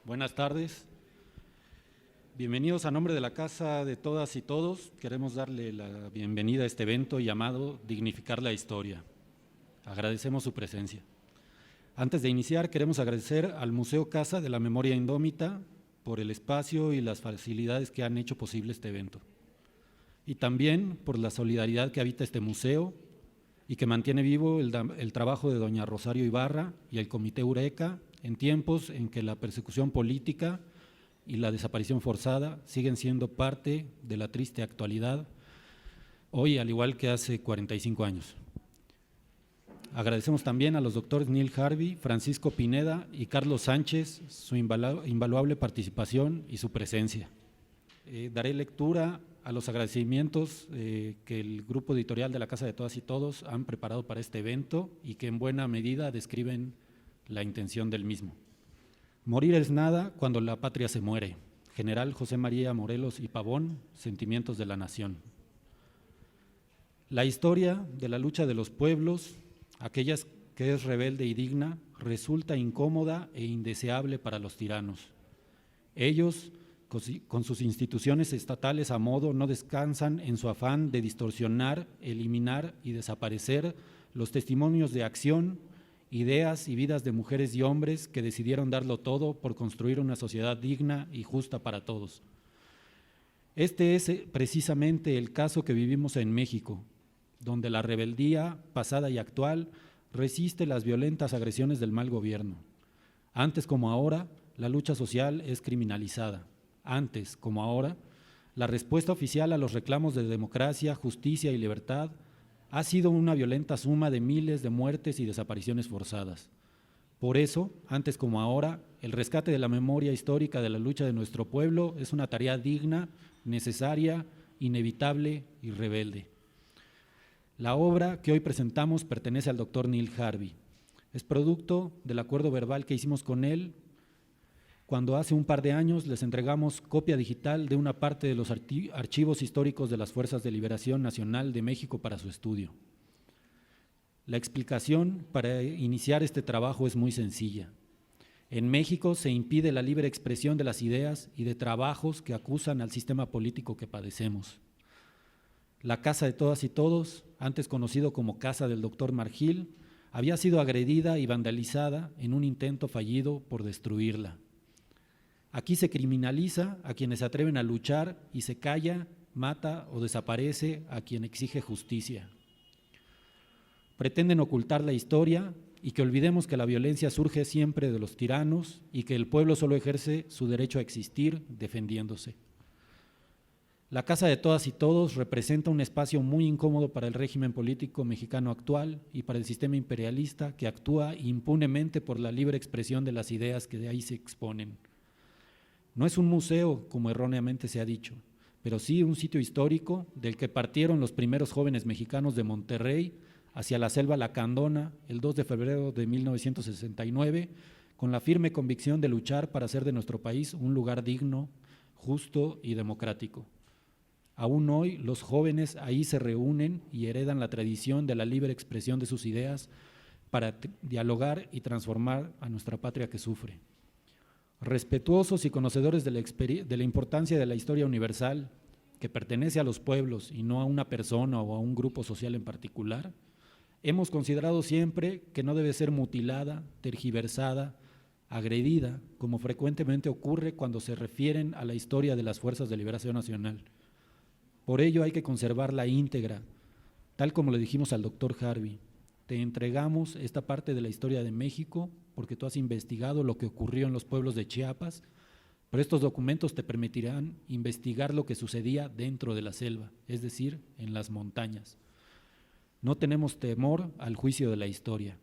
Buenas tardes. Bienvenidos a nombre de la Casa de Todas y Todos. Queremos darle la bienvenida a este evento llamado Dignificar la Historia. Agradecemos su presencia. Antes de iniciar, queremos agradecer al Museo Casa de la Memoria Indómita por el espacio y las facilidades que han hecho posible este evento. Y también por la solidaridad que habita este museo y que mantiene vivo el trabajo de doña Rosario Ibarra y el Comité Eureka en tiempos en que la persecución política y la desaparición forzada siguen siendo parte de la triste actualidad, hoy al igual que hace 45 años. Agradecemos también a los doctores Neil Harvey, Francisco Pineda y Carlos Sánchez su invaluable participación y su presencia. Daré lectura a los agradecimientos que el grupo editorial de la Casa de Todas y Todos han preparado para este evento y que en buena medida describen la intención del mismo. Morir es nada cuando la patria se muere. General José María Morelos y Pavón, Sentimientos de la Nación. La historia de la lucha de los pueblos, aquellas que es rebelde y digna, resulta incómoda e indeseable para los tiranos. Ellos, con sus instituciones estatales a modo, no descansan en su afán de distorsionar, eliminar y desaparecer los testimonios de acción, ideas y vidas de mujeres y hombres que decidieron darlo todo por construir una sociedad digna y justa para todos. Este es precisamente el caso que vivimos en México, donde la rebeldía pasada y actual resiste las violentas agresiones del mal gobierno. Antes como ahora, la lucha social es criminalizada. Antes como ahora, la respuesta oficial a los reclamos de democracia, justicia y libertad ha sido una violenta suma de miles de muertes y desapariciones forzadas. Por eso, antes como ahora, el rescate de la memoria histórica de la lucha de nuestro pueblo es una tarea digna, necesaria, inevitable y rebelde. La obra que hoy presentamos pertenece al doctor Neil Harvey. Es producto del acuerdo verbal que hicimos con él cuando hace un par de años les entregamos copia digital de una parte de los archivos históricos de las Fuerzas de Liberación Nacional de México para su estudio. La explicación para iniciar este trabajo es muy sencilla. En México se impide la libre expresión de las ideas y de trabajos que acusan al sistema político que padecemos. La Casa de Todas y Todos, antes conocido como Casa del Doctor Margil, había sido agredida y vandalizada en un intento fallido por destruirla. Aquí se criminaliza a quienes se atreven a luchar y se calla, mata o desaparece a quien exige justicia. Pretenden ocultar la historia y que olvidemos que la violencia surge siempre de los tiranos y que el pueblo solo ejerce su derecho a existir defendiéndose. La Casa de Todas y Todos representa un espacio muy incómodo para el régimen político mexicano actual y para el sistema imperialista que actúa impunemente por la libre expresión de las ideas que de ahí se exponen. No es un museo, como erróneamente se ha dicho, pero sí un sitio histórico del que partieron los primeros jóvenes mexicanos de Monterrey hacia la selva lacandona el 2 de febrero de 1969, con la firme convicción de luchar para hacer de nuestro país un lugar digno, justo y democrático. Aún hoy los jóvenes ahí se reúnen y heredan la tradición de la libre expresión de sus ideas para dialogar y transformar a nuestra patria que sufre. Respetuosos y conocedores de la importancia de la historia universal, que pertenece a los pueblos y no a una persona o a un grupo social en particular, hemos considerado siempre que no debe ser mutilada, tergiversada, agredida, como frecuentemente ocurre cuando se refieren a la historia de las Fuerzas de Liberación Nacional. Por ello hay que conservarla íntegra, tal como le dijimos al doctor Harvey. Te entregamos esta parte de la historia de México porque tú has investigado lo que ocurrió en los pueblos de Chiapas, pero estos documentos te permitirán investigar lo que sucedía dentro de la selva, es decir, en las montañas. No tenemos temor al juicio de la historia.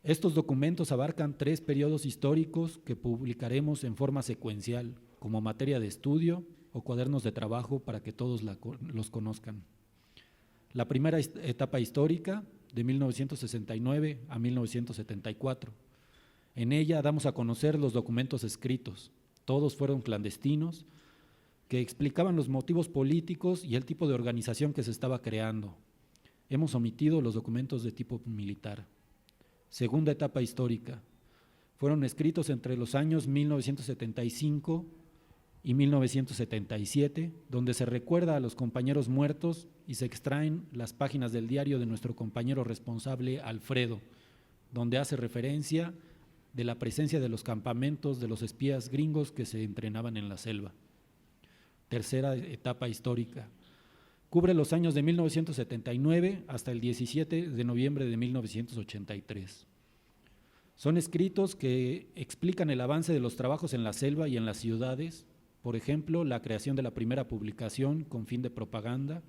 Estos documentos abarcan 3 periodos históricos que publicaremos en forma secuencial, como materia de estudio o cuadernos de trabajo para que todos los conozcan. La primera etapa histórica, de 1969 a 1974. En ella damos a conocer los documentos escritos, todos fueron clandestinos, que explicaban los motivos políticos y el tipo de organización que se estaba creando. Hemos omitido los documentos de tipo militar. Segunda etapa histórica. Fueron escritos entre los años 1975 y 1977, donde se recuerda a los compañeros muertos y se extraen las páginas del diario de nuestro compañero responsable Alfredo, donde hace referencia de la presencia de los campamentos de los espías gringos que se entrenaban en la selva. Tercera etapa histórica. Cubre los años de 1979 hasta el 17 de noviembre de 1983. Son escritos que explican el avance de los trabajos en la selva y en las ciudades, por ejemplo, la creación de la primera publicación con fin de propaganda,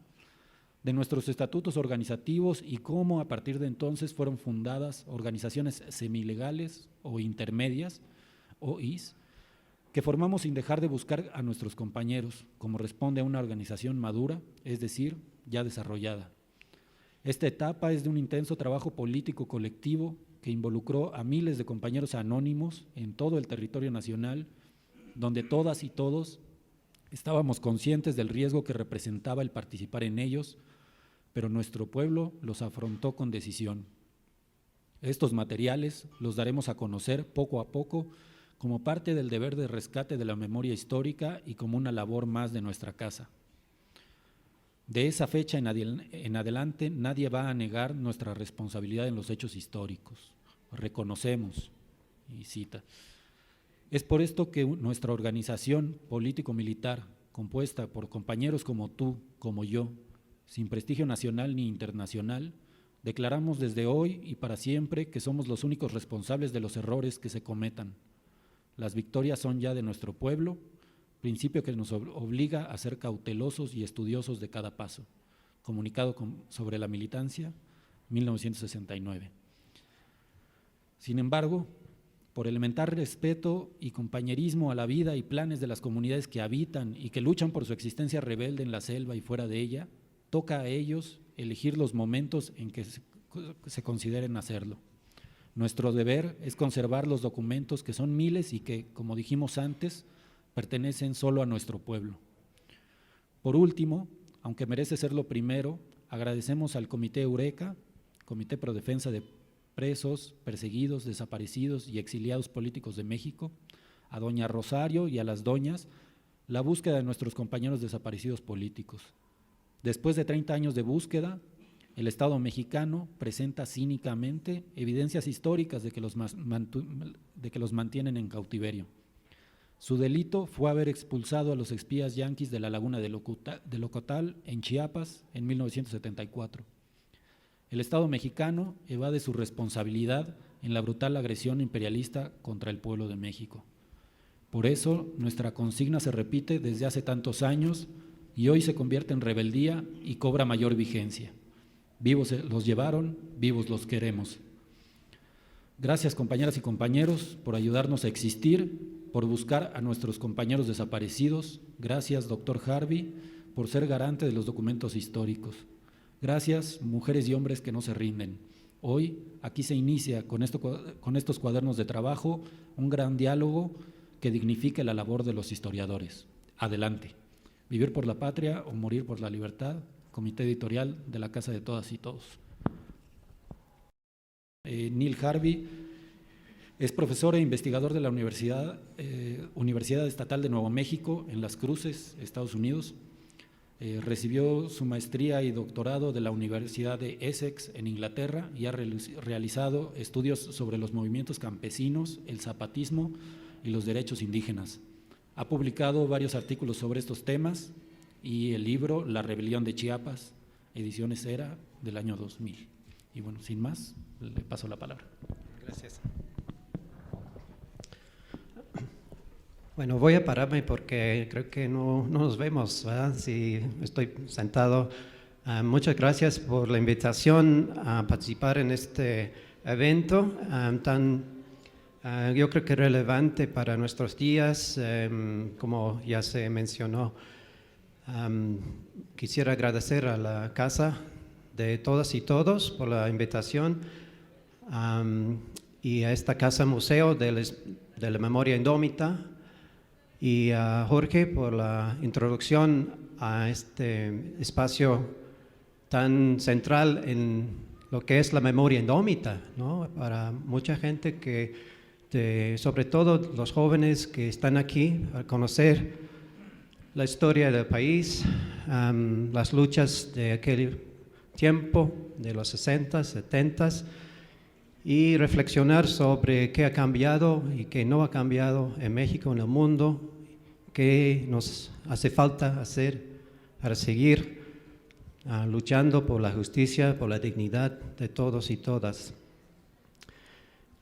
de nuestros estatutos organizativos y cómo a partir de entonces fueron fundadas organizaciones semilegales o intermedias, OIs, que formamos sin dejar de buscar a nuestros compañeros, como responde a una organización madura, es decir, ya desarrollada. Esta etapa es de un intenso trabajo político colectivo que involucró a miles de compañeros anónimos en todo el territorio nacional, donde todas y todos estábamos conscientes del riesgo que representaba el participar en ellos, pero nuestro pueblo los afrontó con decisión. Estos materiales los daremos a conocer poco a poco como parte del deber de rescate de la memoria histórica y como una labor más de nuestra casa. De esa fecha en adelante nadie va a negar nuestra responsabilidad en los hechos históricos. Reconocemos, y cita, es por esto que nuestra organización político-militar, compuesta por compañeros como tú, como yo, sin prestigio nacional ni internacional, declaramos desde hoy y para siempre que somos los únicos responsables de los errores que se cometan. Las victorias son ya de nuestro pueblo, principio que nos obliga a ser cautelosos y estudiosos de cada paso. Comunicado sobre la militancia, 1969. Sin embargo, por elemental respeto y compañerismo a la vida y planes de las comunidades que habitan y que luchan por su existencia rebelde en la selva y fuera de ella, toca a ellos elegir los momentos en que se consideren hacerlo. Nuestro deber es conservar los documentos que son miles y que, como dijimos antes, pertenecen solo a nuestro pueblo. Por último, aunque merece ser lo primero, agradecemos al Comité Eureka, Comité Pro Defensa de Presos, Perseguidos, Desaparecidos y Exiliados Políticos de México, a doña Rosario y a las doñas, la búsqueda de nuestros compañeros desaparecidos políticos. Después de 30 años de búsqueda, el Estado mexicano presenta cínicamente evidencias históricas de que los mantienen en cautiverio. Su delito fue haber expulsado a los espías yanquis de la laguna de Locotal, en Chiapas, en 1974. El Estado mexicano evade su responsabilidad en la brutal agresión imperialista contra el pueblo de México. Por eso, nuestra consigna se repite desde hace tantos años y hoy se convierte en rebeldía y cobra mayor vigencia. Vivos los llevaron, vivos los queremos. Gracias, compañeras y compañeros, por ayudarnos a existir, por buscar a nuestros compañeros desaparecidos. Gracias, doctor Harvey, por ser garante de los documentos históricos. Gracias, mujeres y hombres que no se rinden. Hoy, aquí se inicia con estos cuadernos de trabajo un gran diálogo que dignifique la labor de los historiadores. Adelante. Vivir por la patria o morir por la libertad. Comité Editorial de la Casa de Todas y Todos. Neil Harvey es profesor e investigador de la Universidad Estatal de Nuevo México en Las Cruces, Estados Unidos. Recibió su maestría y doctorado de la Universidad de Essex en Inglaterra y ha realizado estudios sobre los movimientos campesinos, el zapatismo y los derechos indígenas. Ha publicado varios artículos sobre estos temas y el libro La Rebelión de Chiapas, ediciones Era, del año 2000. Y bueno, sin más, le paso la palabra. Gracias. Bueno, voy a pararme porque creo que no nos vemos, ¿verdad? Si estoy sentado. Muchas gracias por la invitación a participar en este evento yo creo que relevante para nuestros días, como ya se mencionó. Quisiera agradecer a la Casa de Todas y Todos por la invitación y a esta Casa Museo de la Memoria Indómita y a Jorge por la introducción a este espacio tan central en lo que es la memoria indómita, ¿no? Para mucha gente que sobre todo los jóvenes que están aquí, a conocer la historia del país, las luchas de aquel tiempo, de los 60, 70, y reflexionar sobre qué ha cambiado y qué no ha cambiado en México, en el mundo, qué nos hace falta hacer para seguir luchando por la justicia, por la dignidad de todos y todas.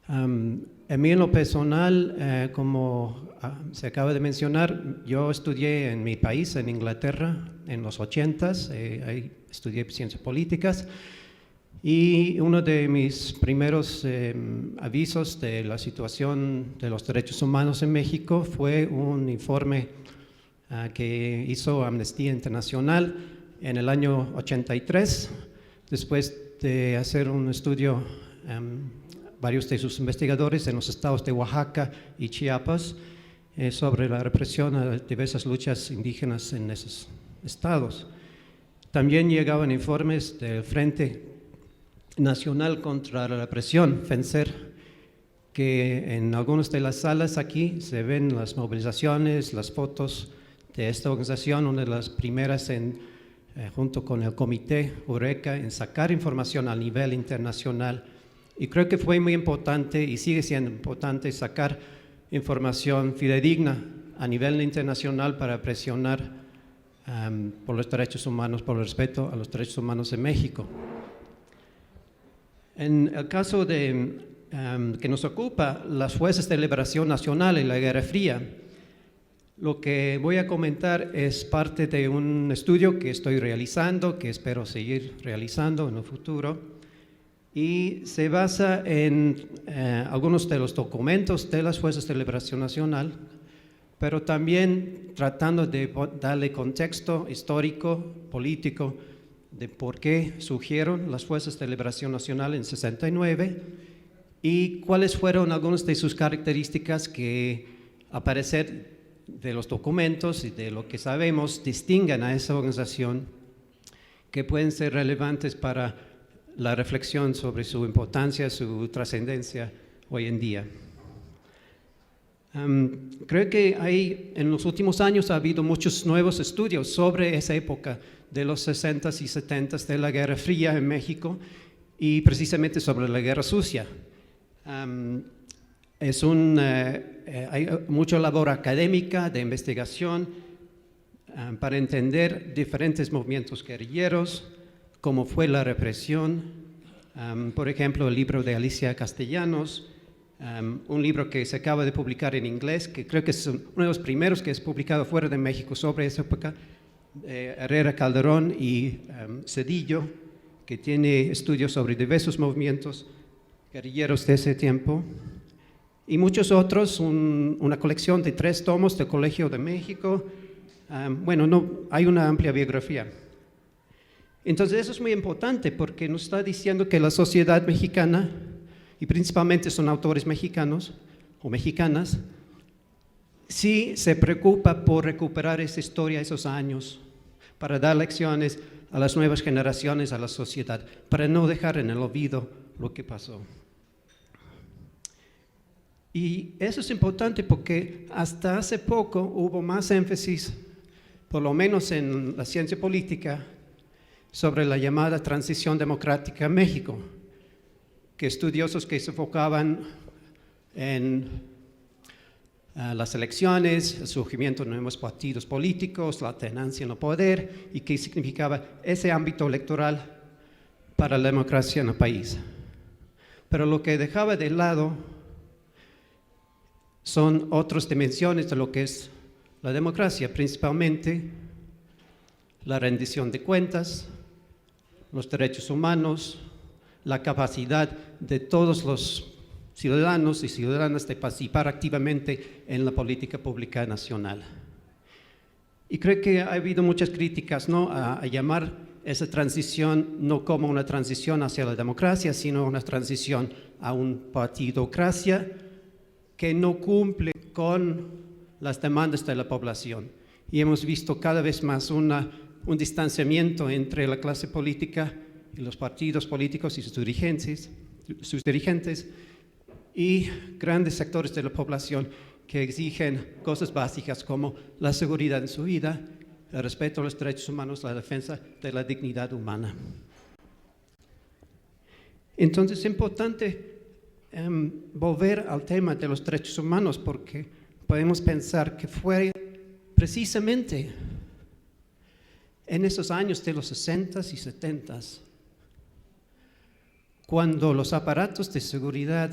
En mí, en lo personal, como se acaba de mencionar, yo estudié en mi país, en Inglaterra, en los 80s, ahí estudié ciencias políticas, y uno de mis primeros avisos de la situación de los derechos humanos en México fue un informe que hizo Amnistía Internacional en el año 83, después de hacer un estudio, varios de sus investigadores en los estados de Oaxaca y Chiapas, sobre la represión a diversas luchas indígenas en esos estados. También llegaban informes del Frente Nacional contra la Represión, FENSER, que en algunas de las salas aquí se ven las movilizaciones, las fotos de esta organización, una de las primeras junto con el Comité Eureka en sacar información a nivel internacional. Y creo que fue muy importante y sigue siendo importante sacar información fidedigna a nivel internacional para presionar por los derechos humanos, por el respeto a los derechos humanos en México. En el caso que nos ocupa, las Fuerzas de Liberación Nacional y la Guerra Fría, lo que voy a comentar es parte de un estudio que estoy realizando, que espero seguir realizando en el futuro, y se basa en algunos de los documentos de las Fuerzas de Liberación Nacional, pero también tratando de darle contexto histórico, político, de por qué surgieron las Fuerzas de Liberación Nacional en 69 y cuáles fueron algunas de sus características que, a parecer de los documentos y de lo que sabemos, distinguen a esa organización, que pueden ser relevantes para la reflexión sobre su importancia, su trascendencia hoy en día. Creo que en los últimos años ha habido muchos nuevos estudios sobre esa época de los 60s y 70s de la Guerra Fría en México y precisamente sobre la Guerra Sucia. Hay mucha labor académica de investigación para entender diferentes movimientos guerrilleros, cómo fue la represión. Por ejemplo, el libro de Alicia Castellanos, un libro que se acaba de publicar en inglés, que creo que es uno de los primeros que es publicado fuera de México sobre esa época, Herrera Calderón y Cedillo, que tiene estudios sobre diversos movimientos guerrilleros de ese tiempo, y muchos otros, una colección de 3 tomos del Colegio de México. Hay una amplia biografía. Entonces eso es muy importante porque nos está diciendo que la sociedad mexicana, y principalmente son autores mexicanos o mexicanas, sí se preocupa por recuperar esa historia, esos años, para dar lecciones a las nuevas generaciones, a la sociedad, para no dejar en el olvido lo que pasó. Y eso es importante porque hasta hace poco hubo más énfasis, por lo menos en la ciencia política, sobre la llamada transición democrática en México, que estudiosos que se enfocaban en las elecciones, el surgimiento de nuevos partidos políticos, la alternancia en el poder y qué significaba ese ámbito electoral para la democracia en el país. Pero lo que dejaba de lado son otras dimensiones de lo que es la democracia, principalmente la rendición de cuentas, los derechos humanos, la capacidad de todos los ciudadanos y ciudadanas de participar activamente en la política pública nacional. Y creo que ha habido muchas críticas, ¿no?, a llamar esa transición no como una transición hacia la democracia, sino una transición a una partidocracia que no cumple con las demandas de la población. Y hemos visto cada vez más un distanciamiento entre la clase política y los partidos políticos y sus dirigentes, y grandes sectores de la población que exigen cosas básicas como la seguridad en su vida, el respeto a los derechos humanos, la defensa de la dignidad humana. Entonces es importante volver al tema de los derechos humanos porque podemos pensar que fue precisamente en esos años de los 60s y 70s cuando los aparatos de seguridad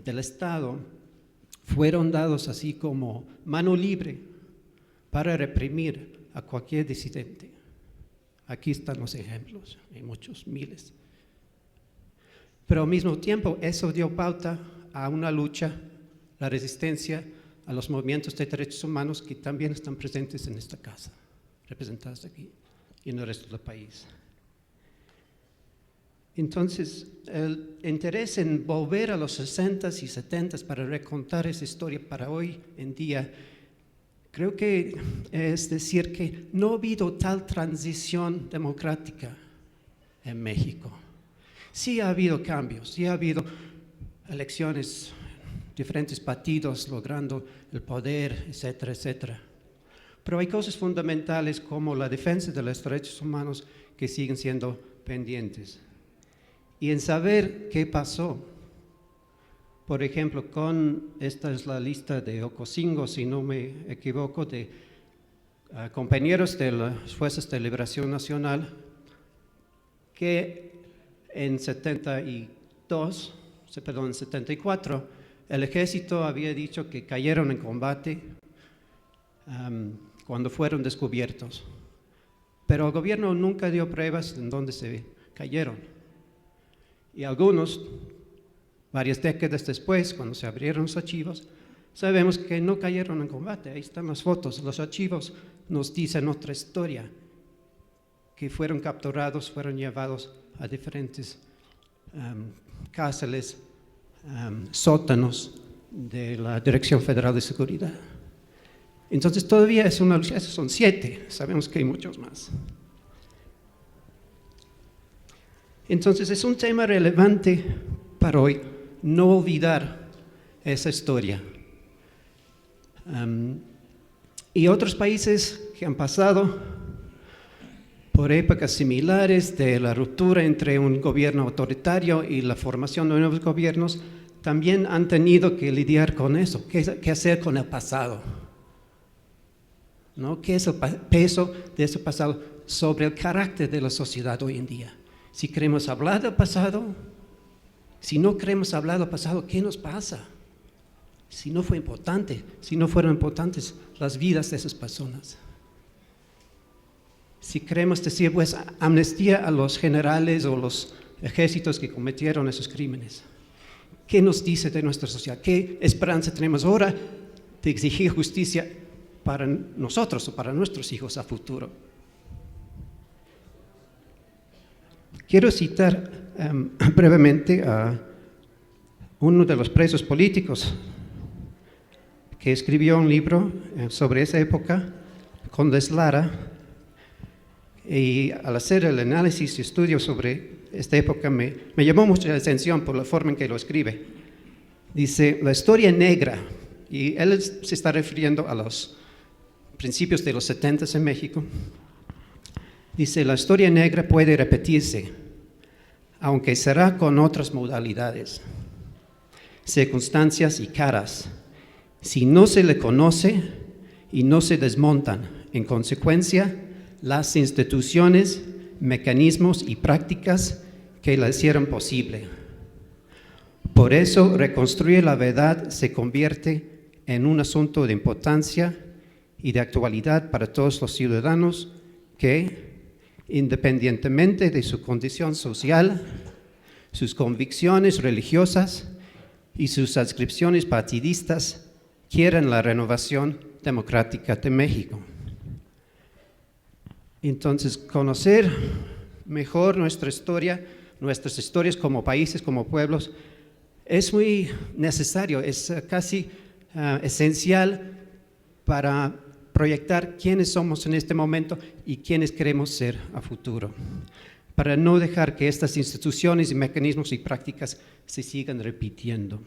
del Estado fueron dados así como mano libre para reprimir a cualquier disidente. Aquí están los ejemplos, hay muchos, miles. Pero al mismo tiempo eso dio pauta a una lucha, la resistencia a los movimientos de derechos humanos que también están presentes en esta casa, representados aquí y en el resto del país. Entonces, el interés en volver a los 60s y 70s para recontar esa historia para hoy en día, creo que es decir que no ha habido tal transición democrática en México. Sí ha habido cambios, sí ha habido elecciones, diferentes partidos logrando el poder, etcétera, etcétera. Pero hay cosas fundamentales como la defensa de los derechos humanos que siguen siendo pendientes. Y en saber qué pasó, por ejemplo, esta es la lista de Ocosingo, si no me equivoco, de compañeros de las Fuerzas de Liberación Nacional, que en 74, el ejército había dicho que cayeron en combate cuando fueron descubiertos. Pero el gobierno nunca dio pruebas en dónde se cayeron. Y algunos, varias décadas después, cuando se abrieron los archivos, sabemos que no cayeron en combate. Ahí están las fotos. Los archivos nos dicen otra historia, que fueron capturados, fueron llevados a diferentes cárceles, sótanos de la Dirección Federal de Seguridad. Entonces todavía esos son 7, sabemos que hay muchos más. Entonces es un tema relevante para hoy, no olvidar esa historia. Y otros países que han pasado por épocas similares de la ruptura entre un gobierno autoritario y la formación de nuevos gobiernos, también han tenido que lidiar con eso, qué hacer con el pasado, ¿no? ¿Qué es el peso de ese pasado sobre el carácter de la sociedad hoy en día? Si queremos hablar del pasado, si no queremos hablar del pasado, ¿qué nos pasa? Si no fue importante, si no fueron importantes las vidas de esas personas. Si queremos decir, pues, amnistía a los generales o los ejércitos que cometieron esos crímenes, ¿qué nos dice de nuestra sociedad? ¿Qué esperanza tenemos ahora de exigir justicia para nosotros o para nuestros hijos a futuro? Quiero citar brevemente a uno de los presos políticos que escribió un libro sobre esa época, Condes Lara, y al hacer el análisis y estudio sobre esta época me llamó mucho la atención por la forma en que lo escribe. Dice, la historia negra, y él se está refiriendo a los principios de los 70s en México. Dice, la historia negra puede repetirse, aunque será con otras modalidades, circunstancias y caras, si no se le conoce y no se desmontan, en consecuencia, las instituciones, mecanismos y prácticas que la hicieron posible. Por eso, reconstruir la verdad se convierte en un asunto de importancia y de actualidad para todos los ciudadanos que, independientemente de su condición social, sus convicciones religiosas y sus adscripciones partidistas, quieren la renovación democrática de México. Entonces, conocer mejor nuestra historia, nuestras historias como países, como pueblos, es muy necesario, es casi esencial para proyectar quiénes somos en este momento y quiénes queremos ser a futuro. para no dejar que estas instituciones y mecanismos y prácticas se sigan repitiendo.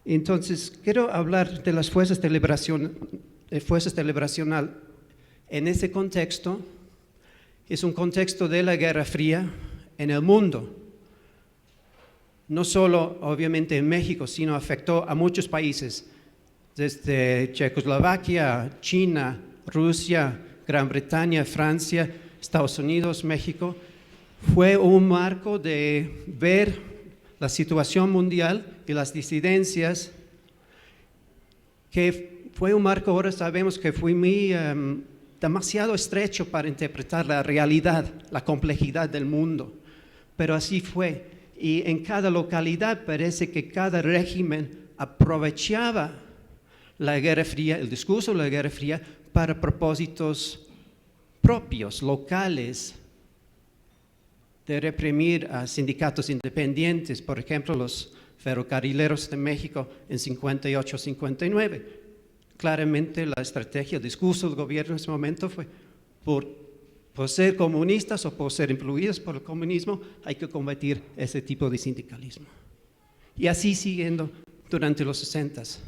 Entonces, quiero hablar de las fuerzas de liberación nacional. En ese contexto, es un contexto de la Guerra Fría en el mundo. No solo, obviamente, en México, sino afectó a muchos países, desde Checoslovaquia, China, Rusia, Gran Bretaña, Francia, Estados Unidos, México. Fue un marco de ver la situación mundial y las disidencias, que fue un marco, ahora sabemos que fue demasiado estrecho para interpretar la realidad, la complejidad del mundo, pero así fue. Y en cada localidad parece que cada régimen aprovechaba la Guerra Fría, el discurso de la Guerra Fría, para propósitos propios, locales, de reprimir a sindicatos independientes, por ejemplo, los ferrocarrileros de México en 58-59. Claramente la estrategia, el discurso del gobierno en ese momento fue por ser comunistas o por ser influidos por el comunismo, hay que combatir ese tipo de sindicalismo. Y así siguiendo durante los 60s.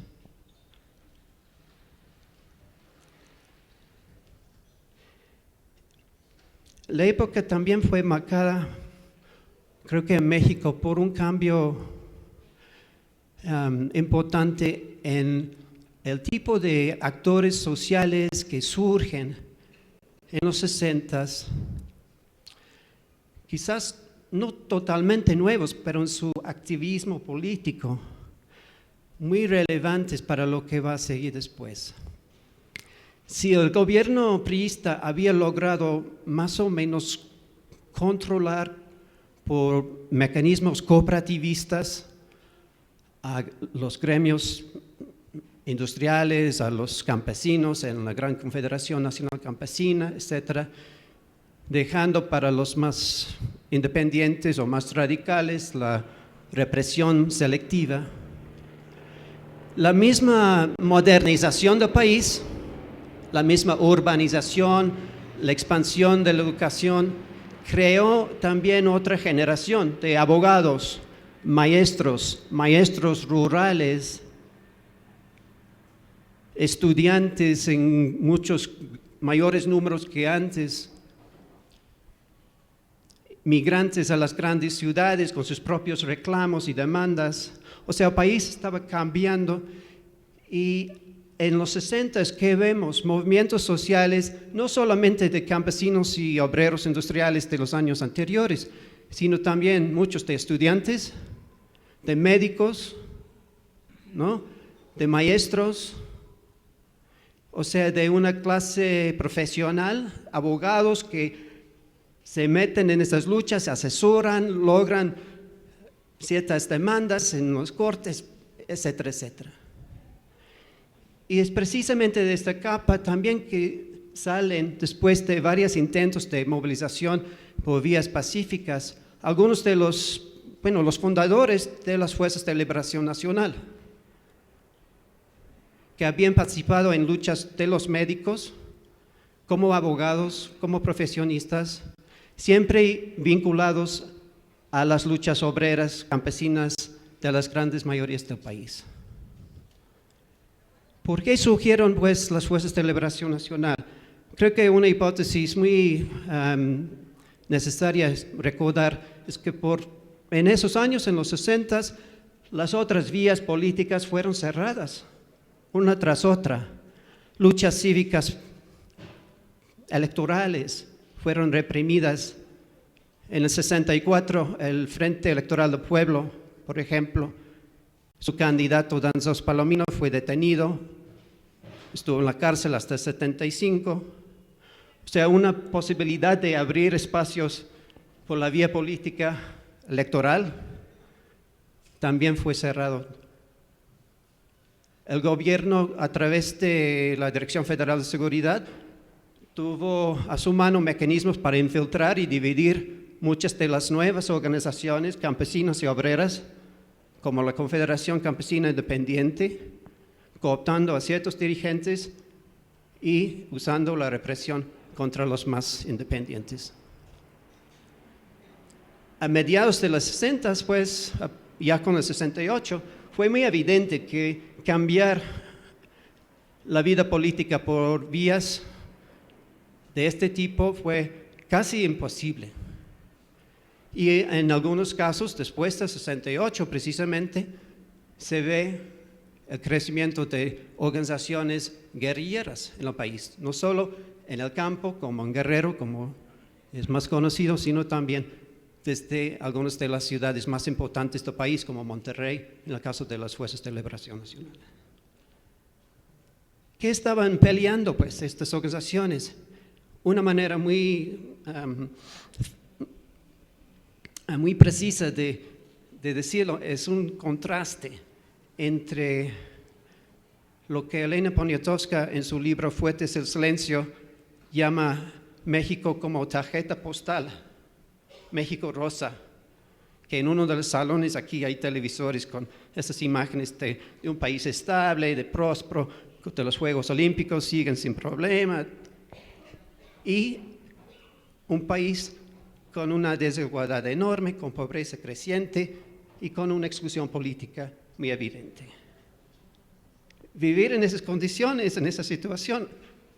La época también fue marcada, creo que en México, por un cambio importante en el tipo de actores sociales que surgen en los 60s, quizás no totalmente nuevos, pero en su activismo político, muy relevantes para lo que va a seguir después. Si el gobierno priista había logrado más o menos controlar por mecanismos cooperativistas a los gremios industriales, a los campesinos en la Gran Confederación Nacional Campesina, etcétera, dejando para los más independientes o más radicales la represión selectiva. La misma modernización del país, la misma urbanización, la expansión de la educación, creó también otra generación de abogados, maestros rurales, estudiantes en muchos mayores números que antes, migrantes a las grandes ciudades con sus propios reclamos y demandas. O sea, el país estaba cambiando y en los 60s, ¿qué vemos? Movimientos sociales, no solamente de campesinos y obreros industriales de los años anteriores, sino también muchos de estudiantes, de médicos, ¿no? De maestros, o sea, de una clase profesional, abogados que se meten en esas luchas, se asesoran, logran ciertas demandas en los cortes, etcétera, etcétera. Y es precisamente de esta capa también que salen, después de varios intentos de movilización por vías pacíficas, algunos de los fundadores de las Fuerzas de Liberación Nacional, que habían participado en luchas de los médicos, como abogados, como profesionistas, siempre vinculados a las luchas obreras, campesinas de las grandes mayorías del país. ¿Por qué surgieron pues las Fuerzas de Liberación Nacional? Creo que una hipótesis muy necesaria recordar es que en esos años, en los 60s, las otras vías políticas fueron cerradas, una tras otra. Luchas cívicas electorales fueron reprimidas. En el 64, el Frente Electoral del Pueblo, por ejemplo, su candidato Danzos Palomino fue detenido, estuvo en la cárcel hasta el 75. O sea, una posibilidad de abrir espacios por la vía política electoral también fue cerrado. El gobierno, a través de la Dirección Federal de Seguridad, tuvo a su mano mecanismos para infiltrar y dividir muchas de las nuevas organizaciones campesinas y obreras, como la Confederación Campesina Independiente, cooptando a ciertos dirigentes y usando la represión contra los más independientes. A mediados de los 60, pues, ya con el 68, fue muy evidente que cambiar la vida política por vías de este tipo fue casi imposible. Y en algunos casos, después del 68 precisamente, se ve el crecimiento de organizaciones guerrilleras en el país, no solo en el campo, como en Guerrero, como es más conocido, sino también desde algunas de las ciudades más importantes del país, como Monterrey, en el caso de las Fuerzas de Liberación Nacional. ¿Qué estaban peleando, pues, estas organizaciones? Una manera muy precisa de decirlo es un contraste entre lo que Elena Poniatowska en su libro Fuertes del Silencio llama México como tarjeta postal, México rosa, que en uno de los salones aquí hay televisores con esas imágenes de un país estable, de próspero, de los Juegos Olímpicos siguen sin problema, y un país con una desigualdad enorme, con pobreza creciente y con una exclusión política muy evidente. Vivir en esas condiciones, en esa situación,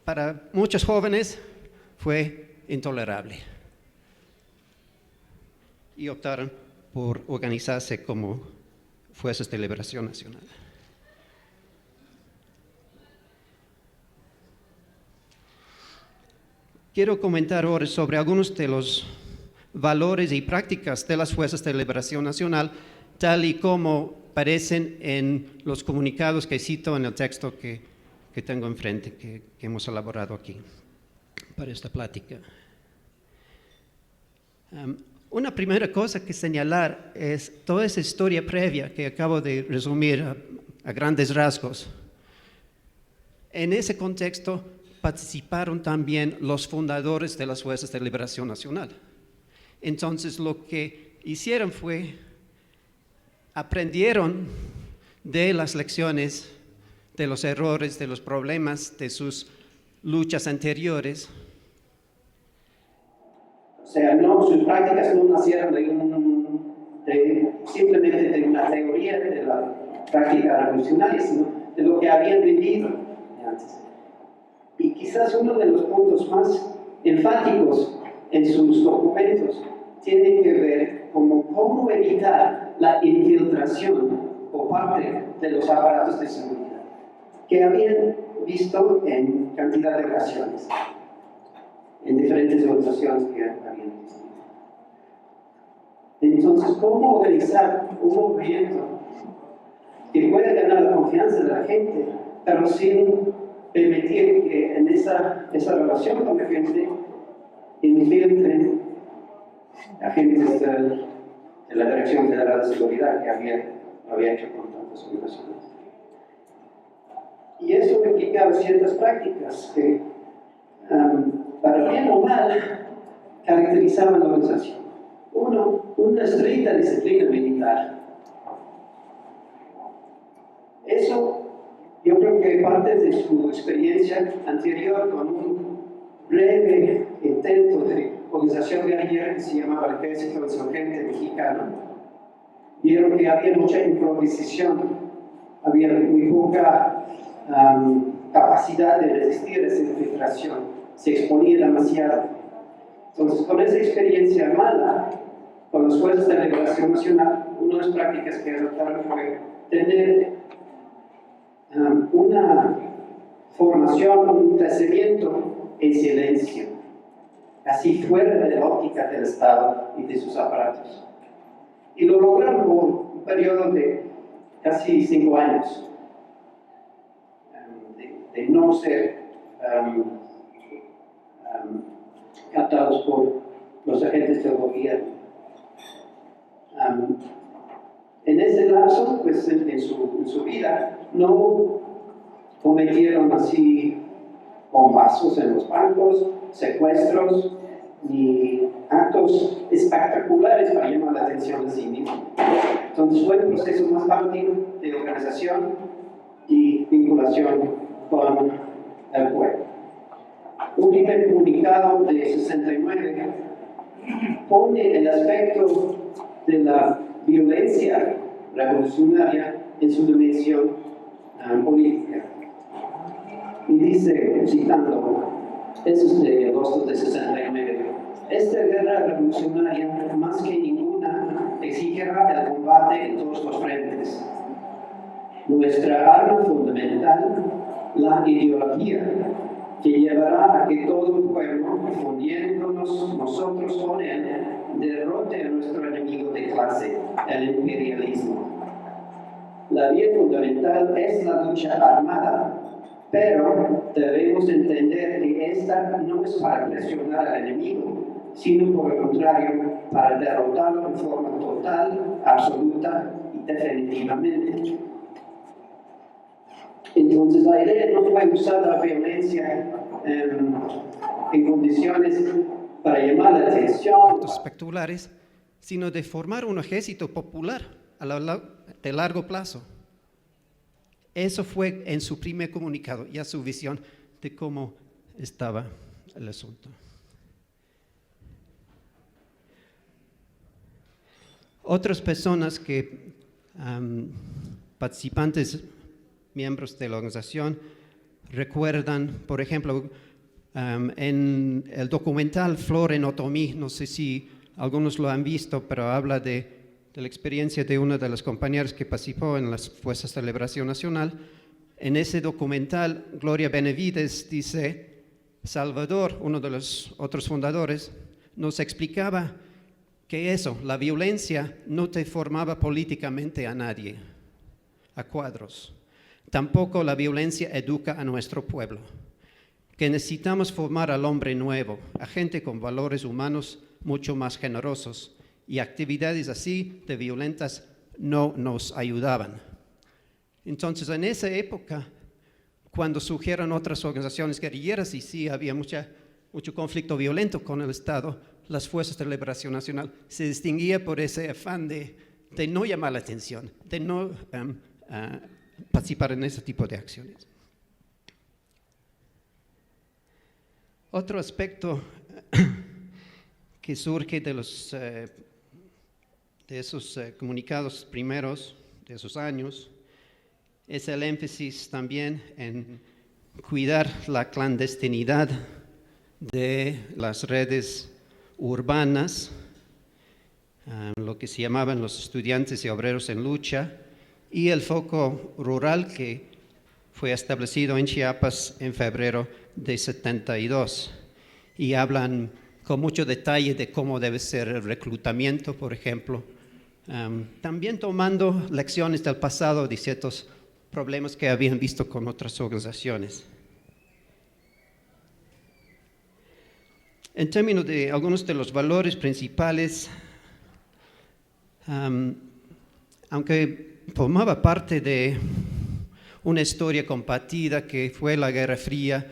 para muchos jóvenes fue intolerable. Y optaron por organizarse como Fuerzas de Liberación Nacional. Quiero comentar ahora sobre algunos de los valores y prácticas de las Fuerzas de Liberación Nacional, tal y como aparecen en los comunicados que cito en el texto que tengo enfrente, que hemos elaborado aquí para esta plática. Una primera cosa que señalar es toda esa historia previa que acabo de resumir a grandes rasgos. En ese contexto participaron también los fundadores de las Fuerzas de Liberación Nacional. Entonces lo que hicieron fue, aprendieron de las lecciones, de los errores, de los problemas, de sus luchas anteriores. O sea, sus prácticas no nacieron simplemente de una teoría de la práctica revolucionaria, sino de lo que habían vivido antes. Y quizás uno de los puntos más enfáticos en sus documentos tiene que ver con cómo evitar la infiltración por parte de los aparatos de seguridad, que habían visto en cantidad de ocasiones, en diferentes organizaciones que habían visto. Entonces, ¿cómo organizar un movimiento que pueda ganar la confianza de la gente, pero sin permitir que en esa relación con la gente infiltren agentes de la Dirección Federal de Seguridad que había hecho con tantas organizaciones? Y eso implicaba ciertas prácticas que, para bien o mal, caracterizaban la organización. Uno, una estricta disciplina militar. Eso, yo creo que parte de su experiencia anterior con un breve intento de organización guerrillera que se llamaba el Ejército Insurgente Mexicano, vieron que había mucha improvisación, había muy poca capacidad de resistir esa infiltración, se exponía demasiado. Entonces, con esa experiencia mala, con las Fuerzas de Liberación Nacional, una de las prácticas que adoptaron fue tener una formación, un crecimiento en silencio, así fuera de la óptica del Estado y de sus aparatos. Y lo lograron por un periodo de casi 5 años, de no ser captados por los agentes del gobierno. En ese lapso, pues en su vida, no cometieron así bombazos en los bancos, secuestros, ni actos espectaculares para llamar la atención de sí mismos. Entonces fue un proceso más táctico de organización y vinculación con el pueblo. Un primer comunicado de 69 pone el aspecto de la violencia revolucionaria en su dimensión política. Y dice, citando, eso es de agosto de 69, esta guerra revolucionaria, más que ninguna, exigirá el combate en todos los frentes. Nuestra arma fundamental, la ideología, que llevará a que todo el pueblo, fundiéndonos nosotros con él, derrote a nuestro enemigo de clase, el imperialismo. La vía fundamental es la lucha armada, pero debemos entender que esta no es para presionar al enemigo, sino por el contrario, para derrotarlo en forma total, absoluta y definitivamente. Entonces la idea no fue usar la violencia en condiciones para llamar la atención espectaculares, sino de formar un ejército popular de largo plazo. Eso fue en su primer comunicado, ya su visión de cómo estaba el asunto. Otras personas que participantes, miembros de la organización, recuerdan, por ejemplo, en el documental Flor en Otomí, no sé si algunos lo han visto, pero habla de la experiencia de una de las compañeras que participó en las Fuerzas de Liberación Nacional. En ese documental, Gloria Benavides dice, Salvador, uno de los otros fundadores, nos explicaba que la violencia no te formaba políticamente a nadie, a cuadros. Tampoco la violencia educa a nuestro pueblo, que necesitamos formar al hombre nuevo, a gente con valores humanos mucho más generosos, y actividades así de violentas no nos ayudaban. Entonces, en esa época, cuando surgieron otras organizaciones guerrilleras y sí había mucho conflicto violento con el Estado, las Fuerzas de Liberación Nacional se distinguía por ese afán de no llamar la atención, de no participar en ese tipo de acciones. Otro aspecto que surge de esos comunicados primeros de esos años es el énfasis también en cuidar la clandestinidad de las redes urbanas, lo que se llamaban los estudiantes y obreros en lucha, y el foco rural que fue establecido en Chiapas en febrero de 72. Y hablan con mucho detalle de cómo debe ser el reclutamiento, por ejemplo. También tomando lecciones del pasado de ciertos problemas que habían visto con otras organizaciones. En términos de algunos de los valores principales, aunque formaba parte de una historia compartida que fue la Guerra Fría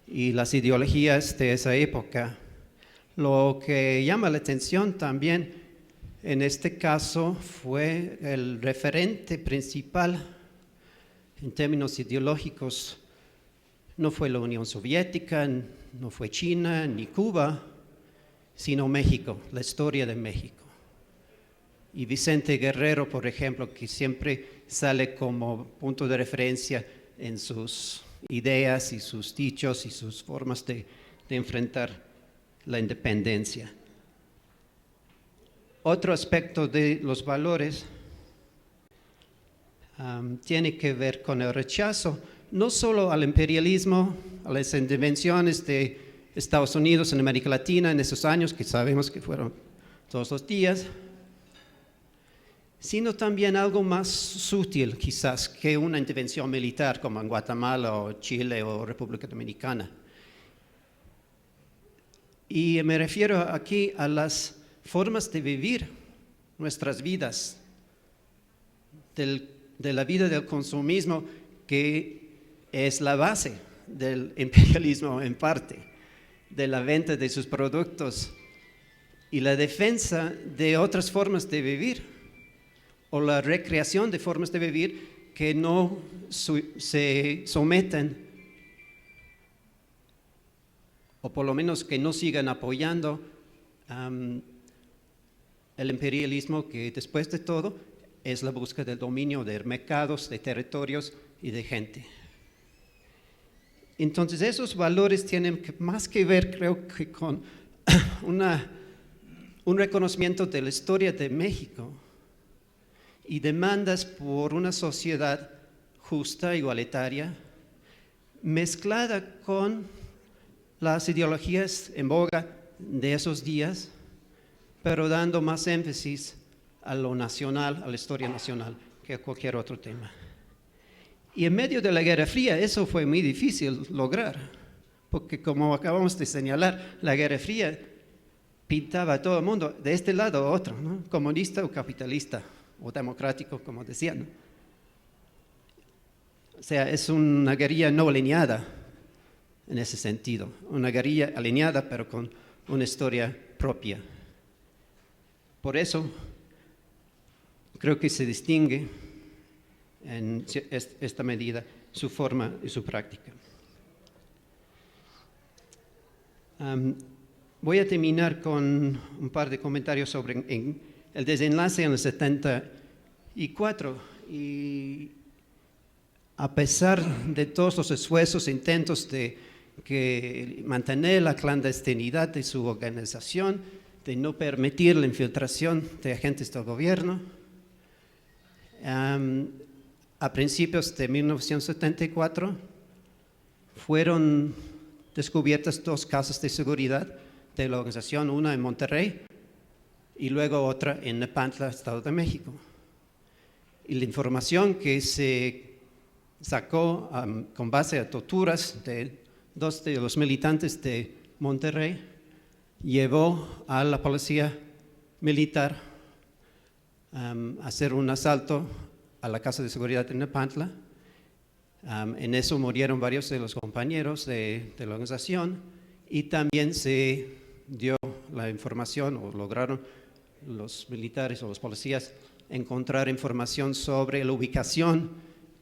y las ideologías de esa época, lo que llama la atención también en este caso fue el referente principal en términos ideológicos. No fue la Unión Soviética, no fue China ni Cuba, sino México, la historia de México. Y Vicente Guerrero, por ejemplo, que siempre sale como punto de referencia en sus ideas y sus dichos y sus formas de enfrentar la independencia. Otro aspecto de los valores tiene que ver con el rechazo, no solo al imperialismo, a las intervenciones de Estados Unidos en América Latina en esos años, que sabemos que fueron todos los días, sino también algo más sutil quizás que una intervención militar como en Guatemala o Chile o República Dominicana. Y me refiero aquí a las formas de vivir nuestras vidas, de la vida del consumismo, que es la base del imperialismo en parte, de la venta de sus productos y la defensa de otras formas de vivir o la recreación de formas de vivir que no se someten o por lo menos que no sigan apoyando el imperialismo, que después de todo es la búsqueda del dominio de mercados, de territorios y de gente. Entonces esos valores tienen más que ver, creo que con un reconocimiento de la historia de México y demandas por una sociedad justa, igualitaria, mezclada con las ideologías en boga de esos días, pero dando más énfasis a lo nacional, a la historia nacional, que a cualquier otro tema. Y en medio de la Guerra Fría eso fue muy difícil lograr, porque como acabamos de señalar, la Guerra Fría pintaba a todo el mundo de este lado a otro, ¿no? Comunista o capitalista, o democrático, como decían, ¿no? O sea, es una guerrilla no alineada en ese sentido, una guerrilla alineada pero con una historia propia. Por eso creo que se distingue en esta medida su forma y su práctica. Voy a terminar con un par de comentarios sobre el desenlace en el 74 y a pesar de todos los esfuerzos e intentos de mantener la clandestinidad de su organización, de no permitir la infiltración de agentes del gobierno, a principios de 1974 fueron descubiertas 2 casas de seguridad de la organización, una en Monterrey y luego otra en Nepantla, Estado de México. Y la información que se sacó con base a torturas de 2 de los militantes de Monterrey llevó a la policía militar a hacer un asalto a la casa de seguridad de Nepantla. En eso murieron varios de los compañeros de la organización y también se dio la información o lograron los militares o los policías encontrar información sobre la ubicación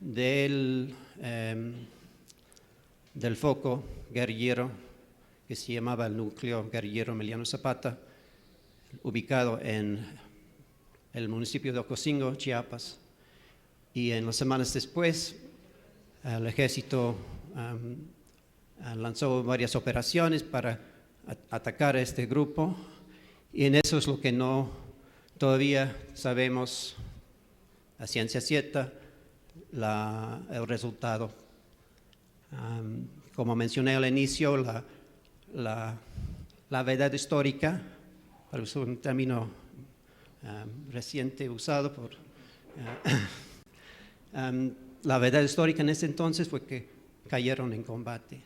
del foco guerrillero que se llamaba el núcleo guerrillero Emiliano Zapata, ubicado en el municipio de Ocosingo, Chiapas. Y en las semanas después, el ejército lanzó varias operaciones para atacar a este grupo, y en eso es lo que no todavía sabemos a ciencia cierta el resultado. Como mencioné al inicio, la verdad histórica, es un término reciente usado por la verdad histórica en ese entonces fue que cayeron en combate,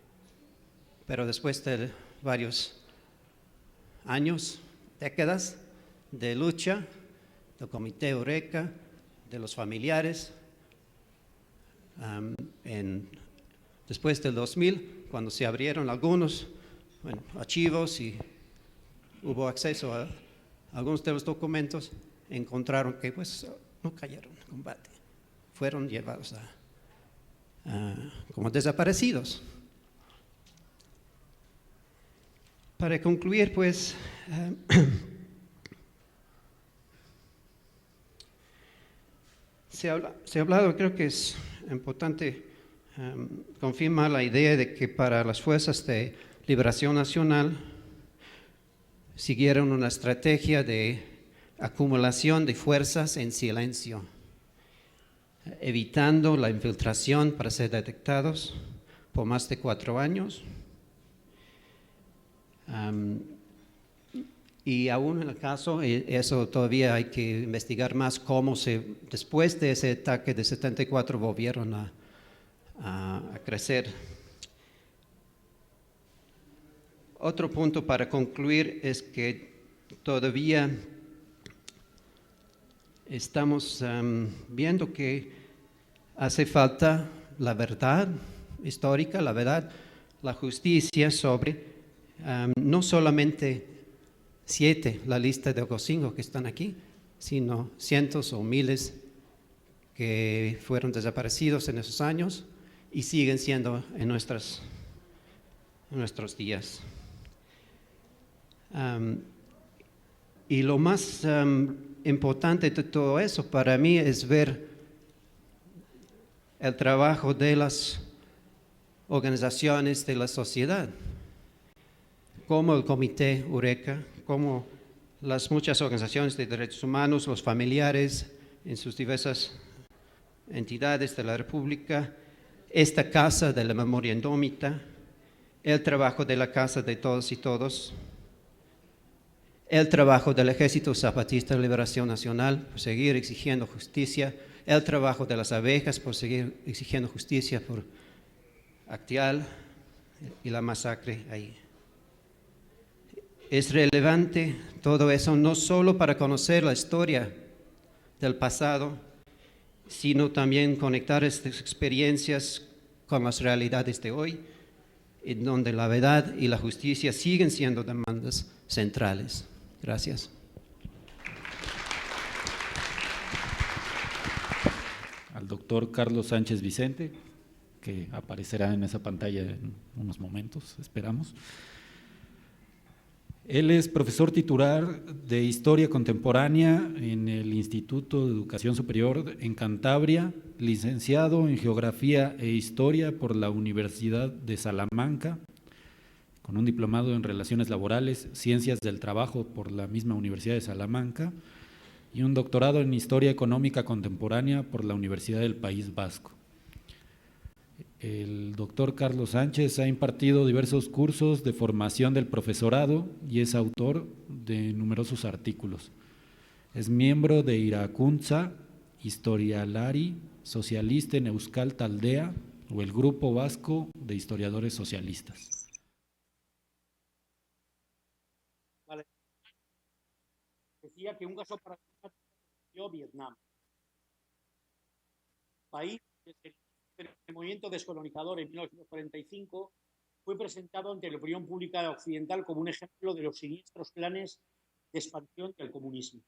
pero después de varios años, décadas de lucha del Comité Eureka, de los familiares, después del 2000, cuando se abrieron algunos archivos y hubo acceso a algunos de los documentos, encontraron que pues no cayeron en combate, fueron llevados como desaparecidos. Para concluir, pues, se ha hablado, creo que es importante confirmar la idea de que para las fuerzas de liberación nacional siguieron una estrategia de acumulación de fuerzas en silencio, evitando la infiltración para ser detectados por más de 4 años. Y aún en el caso, eso todavía hay que investigar más, cómo después de ese ataque de 74 volvieron a crecer. Otro punto para concluir es que todavía estamos viendo que hace falta la verdad histórica, la justicia sobre no solamente 7, la lista de Ocosingo que están aquí, sino cientos o miles que fueron desaparecidos en esos años y siguen siendo en nuestros días. Y lo más importante de todo eso para mí es ver el trabajo de las organizaciones de la sociedad, como el Comité Eureka, como las muchas organizaciones de derechos humanos, los familiares en sus diversas entidades de la República, esta Casa de la Memoria Indómita, el trabajo de la Casa de Todos y Todos, el trabajo del Ejército Zapatista de Liberación Nacional por seguir exigiendo justicia, el trabajo de las abejas por seguir exigiendo justicia por Acteal y la masacre ahí. Es relevante todo eso no solo para conocer la historia del pasado, sino también conectar estas experiencias con las realidades de hoy, en donde la verdad y la justicia siguen siendo demandas centrales. Gracias. Al doctor Carlos Sánchez Vicente, que aparecerá en esa pantalla en unos momentos, esperamos. Él es profesor titular de Historia Contemporánea en el Instituto de Educación Superior en Cantabria, licenciado en Geografía e Historia por la Universidad de Salamanca, con un diplomado en Relaciones Laborales, Ciencias del Trabajo por la misma Universidad de Salamanca y un doctorado en Historia Económica Contemporánea por la Universidad del País Vasco. El doctor Carlos Sánchez ha impartido diversos cursos de formación del profesorado y es autor de numerosos artículos. Es miembro de Irakuntza, Historialari, Socialista en Euskal Taldea o el Grupo Vasco de Historiadores Socialistas. Vale. Decía que un caso paradigmático dio Vietnam. País que el movimiento descolonizador en 1945 fue presentado ante la opinión pública occidental como un ejemplo de los siniestros planes de expansión del comunismo.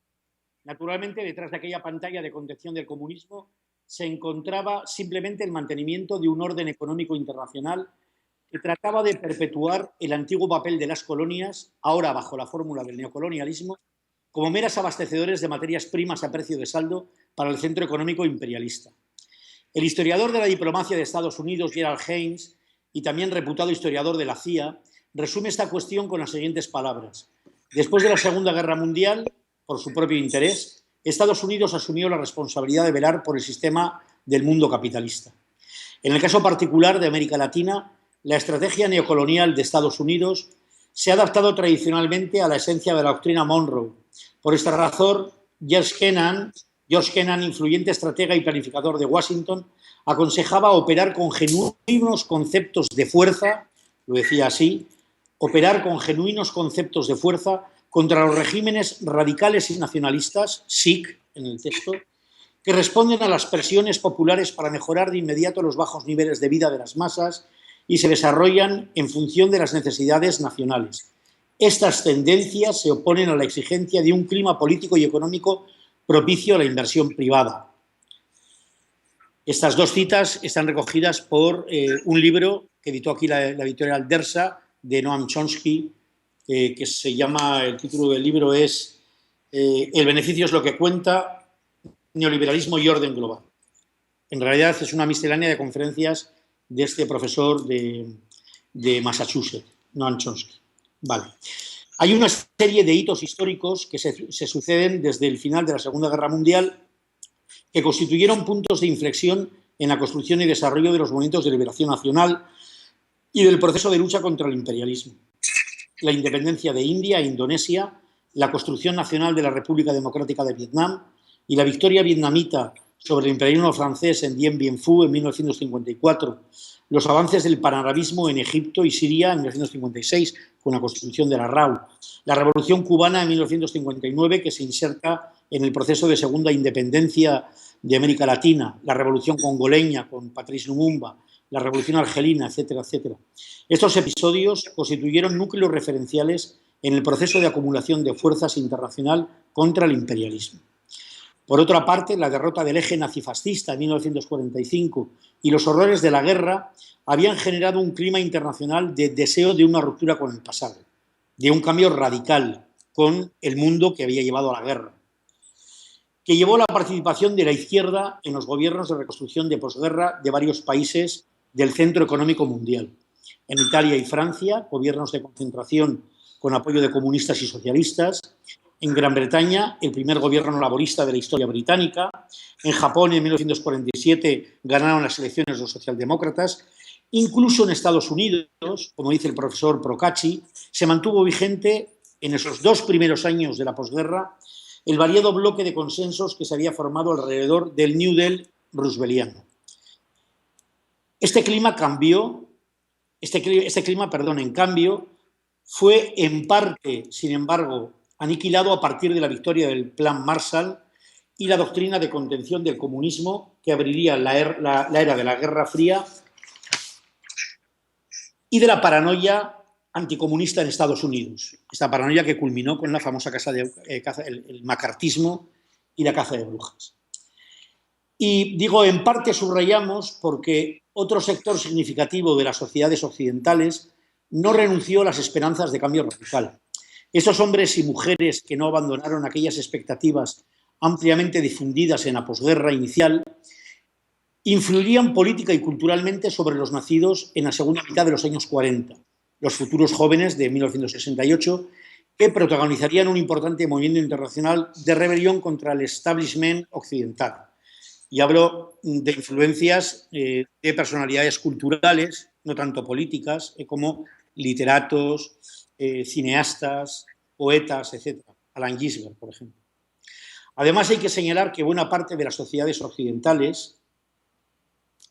Naturalmente, detrás de aquella pantalla de contención del comunismo se encontraba simplemente el mantenimiento de un orden económico internacional que trataba de perpetuar el antiguo papel de las colonias, ahora bajo la fórmula del neocolonialismo, como meras abastecedores de materias primas a precio de saldo para el centro económico imperialista. El historiador de la diplomacia de Estados Unidos, Gerald Haynes, y también reputado historiador de la CIA, resume esta cuestión con las siguientes palabras. Después de la Segunda Guerra Mundial, por su propio interés, Estados Unidos asumió la responsabilidad de velar por el sistema del mundo capitalista. En el caso particular de América Latina, la estrategia neocolonial de Estados Unidos se ha adaptado tradicionalmente a la esencia de la doctrina Monroe. Por esta razón, George Kennan, influyente estratega y planificador de Washington, aconsejaba operar con genuinos conceptos de fuerza, lo decía así, operar con genuinos conceptos de fuerza contra los regímenes radicales y nacionalistas, SIC en el texto, que responden a las presiones populares para mejorar de inmediato los bajos niveles de vida de las masas y se desarrollan en función de las necesidades nacionales. Estas tendencias se oponen a la exigencia de un clima político y económico propicio a la inversión privada. Estas dos citas están recogidas por un libro que editó aquí la editorial Dersa, de Noam Chomsky, que se llama, el título del libro es El beneficio es lo que cuenta, neoliberalismo y orden global. En realidad es una miscelánea de conferencias de este profesor de Massachusetts, Noam Chomsky. Vale. Hay una serie de hitos históricos que se suceden desde el final de la Segunda Guerra Mundial que constituyeron puntos de inflexión en la construcción y desarrollo de los movimientos de liberación nacional y del proceso de lucha contra el imperialismo. La independencia de India e Indonesia, la construcción nacional de la República Democrática de Vietnam y la victoria vietnamita sobre el imperialismo francés en Dien Bien Phu en 1954, los avances del panarabismo en Egipto y Siria en 1956 con la constitución de la RAU, la revolución cubana en 1959 que se inserta en el proceso de segunda independencia de América Latina, la revolución congoleña con Patrice Lumumba, la revolución argelina, etcétera, etcétera. Estos episodios constituyeron núcleos referenciales en el proceso de acumulación de fuerzas internacional contra el imperialismo. Por otra parte, la derrota del eje nazifascista en 1945 y los horrores de la guerra habían generado un clima internacional de deseo de una ruptura con el pasado. de un cambio radical con el mundo que había llevado a la guerra, que llevó a la participación de la izquierda en los gobiernos de reconstrucción de posguerra de varios países del centro económico mundial. En Italia y Francia, gobiernos de concentración con apoyo de comunistas y socialistas. En Gran Bretaña, el primer gobierno laborista de la historia británica. En Japón, en 1947, ganaron las elecciones los socialdemócratas. Incluso en Estados Unidos, como dice el profesor Procacci, se mantuvo vigente en esos 2 primeros años de la posguerra el variado bloque de consensos que se había formado alrededor del New Deal rooseveliano. Este clima, en cambio, fue en parte, sin embargo, aniquilado a partir de la victoria del Plan Marshall y la doctrina de contención del comunismo que abriría la era de la Guerra Fría y de la paranoia anticomunista en Estados Unidos. Esta paranoia que culminó con la famosa el macartismo y la caza de brujas. Y digo, en parte subrayamos porque otro sector significativo de las sociedades occidentales no renunció a las esperanzas de cambio radical. Esos hombres y mujeres que no abandonaron aquellas expectativas ampliamente difundidas en la posguerra inicial influirían política y culturalmente sobre los nacidos en la segunda mitad de los años 40, los futuros jóvenes de 1968, que protagonizarían un importante movimiento internacional de rebelión contra el establishment occidental. Y hablo de influencias de personalidades culturales, no tanto políticas, como literatos, cineastas, poetas, etc. Allen Ginsberg, por ejemplo. Además, hay que señalar que buena parte de las sociedades occidentales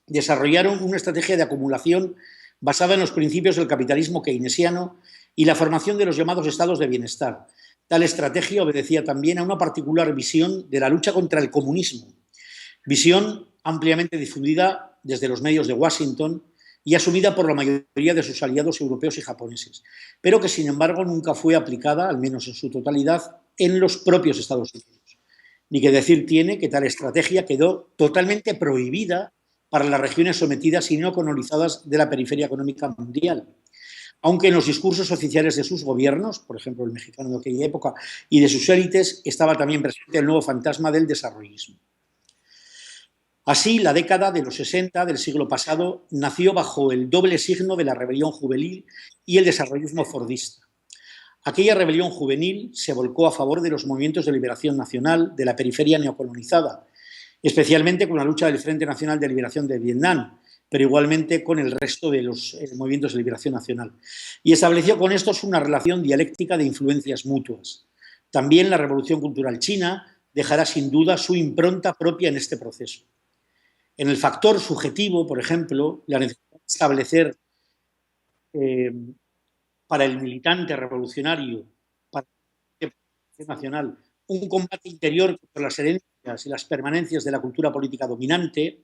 desarrollaron una estrategia de acumulación basada en los principios del capitalismo keynesiano y la formación de los llamados estados de bienestar. Tal estrategia obedecía también a una particular visión de la lucha contra el comunismo, visión ampliamente difundida desde los medios de Washington y asumida por la mayoría de sus aliados europeos y japoneses, pero que, sin embargo, nunca fue aplicada, al menos en su totalidad, en los propios Estados Unidos. Ni que decir tiene que tal estrategia quedó totalmente prohibida para las regiones sometidas y no colonizadas de la periferia económica mundial, aunque en los discursos oficiales de sus gobiernos, por ejemplo el mexicano de aquella época, y de sus élites, estaba también presente el nuevo fantasma del desarrollismo. Así, la década de los 60 del siglo pasado nació bajo el doble signo de la rebelión juvenil y el desarrollismo fordista. Aquella rebelión juvenil se volcó a favor de los movimientos de liberación nacional de la periferia neocolonizada, especialmente con la lucha del Frente Nacional de Liberación de Vietnam, pero igualmente con el resto de los movimientos de liberación nacional. Y estableció con estos una relación dialéctica de influencias mutuas. También la Revolución Cultural China dejará sin duda su impronta propia en este proceso. En el factor subjetivo, por ejemplo, la necesidad de establecer para el militante revolucionario, para el nacional, un combate interior contra las herencias y las permanencias de la cultura política dominante,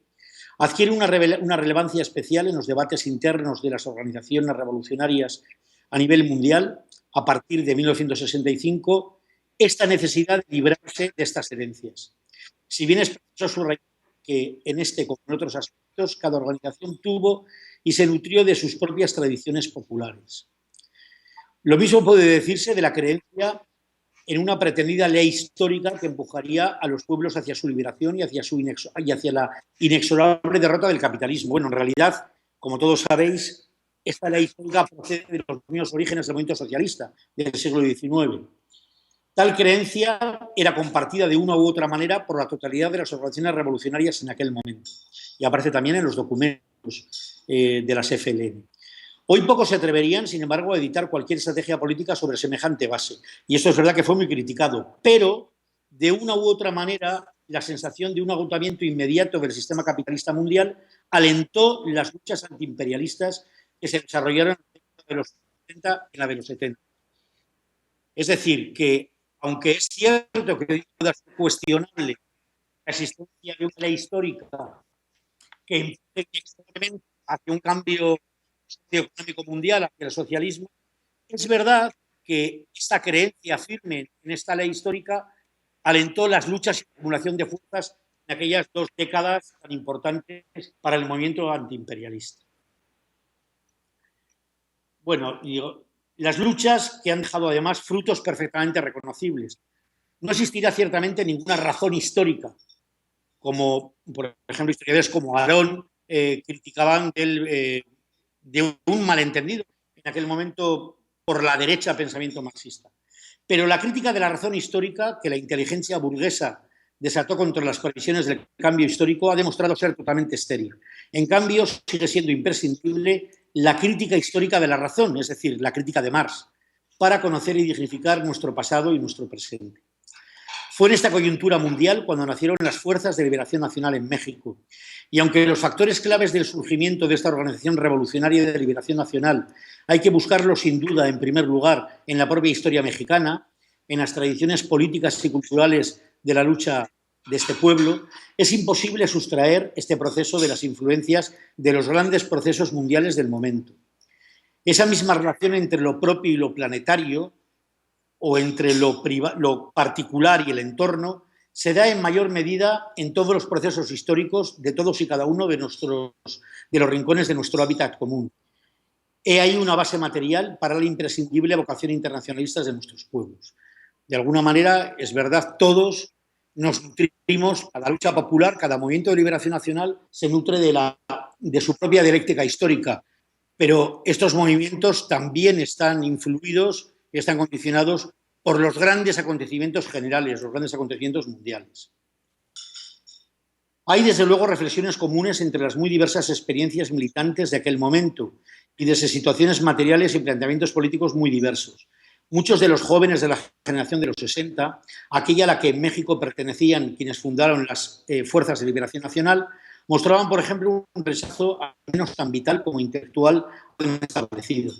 adquiere una relevancia especial en los debates internos de las organizaciones revolucionarias a nivel mundial a partir de 1965, esta necesidad de librarse de estas herencias. Si bien es preciso subrayar que en este, como en otros aspectos, cada organización tuvo y se nutrió de sus propias tradiciones populares. Lo mismo puede decirse de la creencia en una pretendida ley histórica que empujaría a los pueblos hacia su liberación y hacia la inexorable derrota del capitalismo. Bueno, en realidad, como todos sabéis, esta ley histórica procede de los mismos orígenes del movimiento socialista del siglo XIX. Tal creencia era compartida de una u otra manera por la totalidad de las organizaciones revolucionarias en aquel momento y aparece también en los documentos de las FLN. Hoy pocos se atreverían, sin embargo, a editar cualquier estrategia política sobre semejante base. Y esto es verdad que fue muy criticado, pero de una u otra manera la sensación de un agotamiento inmediato del sistema capitalista mundial alentó las luchas antiimperialistas que se desarrollaron en la década de los 70 y en la de los 70. Es decir, que aunque es cierto que pueda ser cuestionable la existencia de una ley histórica que impulse extremadamente hacia un cambio socioeconómico mundial, hacia el socialismo, es verdad que esta creencia firme en esta ley histórica alentó las luchas y acumulación de fuerzas en aquellas 2 décadas tan importantes para el movimiento antiimperialista. Bueno, Las luchas que han dejado además frutos perfectamente reconocibles. No existirá ciertamente ninguna razón histórica, como por ejemplo historiadores como Aarón criticaban de un malentendido en aquel momento por la derecha pensamiento marxista. Pero la crítica de la razón histórica que la inteligencia burguesa desató contra las previsiones del cambio histórico ha demostrado ser totalmente estéril. En cambio, sigue siendo imprescindible la crítica histórica de la razón, es decir, la crítica de Marx, para conocer y dignificar nuestro pasado y nuestro presente. Fue en esta coyuntura mundial cuando nacieron las Fuerzas de Liberación Nacional en México. Y aunque los factores claves del surgimiento de esta organización revolucionaria de liberación nacional hay que buscarlos sin duda, en primer lugar, en la propia historia mexicana, en las tradiciones políticas y culturales de la lucha de este pueblo, es imposible sustraer este proceso de las influencias de los grandes procesos mundiales del momento. Esa misma relación entre lo propio y lo planetario, o entre lo particular y el entorno, se da en mayor medida en todos los procesos históricos de todos y cada uno de los rincones de nuestro hábitat común. He ahí una base material para la imprescindible vocación internacionalista de nuestros pueblos. De alguna manera, es verdad, todos nos nutrimos, cada lucha popular, cada movimiento de liberación nacional se nutre de su propia dialéctica histórica, pero estos movimientos también están influidos y están condicionados por los grandes acontecimientos generales, los grandes acontecimientos mundiales. Hay, desde luego, reflexiones comunes entre las muy diversas experiencias militantes de aquel momento y desde situaciones materiales y planteamientos políticos muy diversos. Muchos de los jóvenes de la generación de los 60, aquella a la que en México pertenecían quienes fundaron las Fuerzas de Liberación Nacional, mostraban, por ejemplo, un rechazo al menos tan vital como intelectual establecido.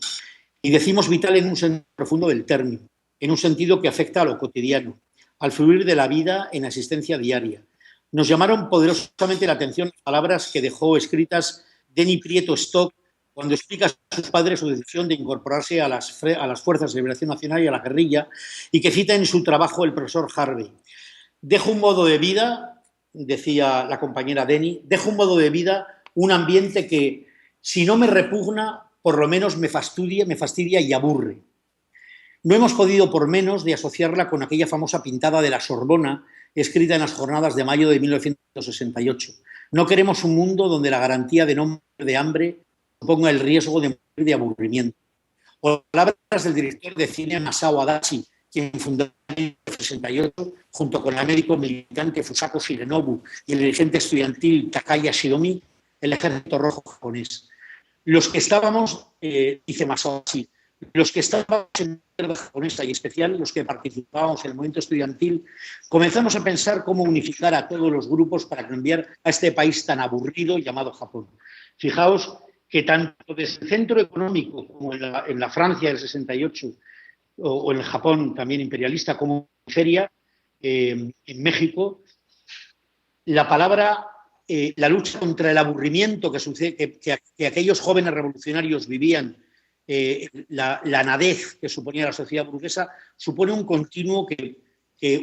Y decimos vital en un sentido profundo del término, en un sentido que afecta a lo cotidiano, al fluir de la vida en la existencia diaria. Nos llamaron poderosamente la atención las palabras que dejó escritas Denny Prieto Stock cuando explica a sus padres su decisión de incorporarse a las Fuerzas de Liberación Nacional y a la guerrilla, y que cita en su trabajo el profesor Harvey. Dejo un modo de vida, decía la compañera Denny, dejo un modo de vida, un ambiente que, si no me repugna, por lo menos me fastidia y aburre. No hemos podido por menos de asociarla con aquella famosa pintada de la Sorbona escrita en las jornadas de mayo de 1968. No queremos un mundo donde la garantía de no morir de hambre suponga el riesgo de morir de aburrimiento. O palabras del director de cine Masao Adachi, quien fundó en 1968 junto con el médico militante Fusako Shirenobu y el dirigente estudiantil Takaya Shidomi, el Ejército Rojo japonés. Los que estábamos, dice Masao Adachi, los que estábamos en la izquierda japonesa y en especial los que participábamos en el movimiento estudiantil, comenzamos a pensar cómo unificar a todos los grupos para cambiar a este país tan aburrido llamado Japón. Fijaos que tanto desde el centro económico como en la Francia del 68 o en el Japón también imperialista como en feria, en México, la palabra, la lucha contra el aburrimiento que aquellos jóvenes revolucionarios vivían, la nadez que suponía la sociedad burguesa, supone un continuo,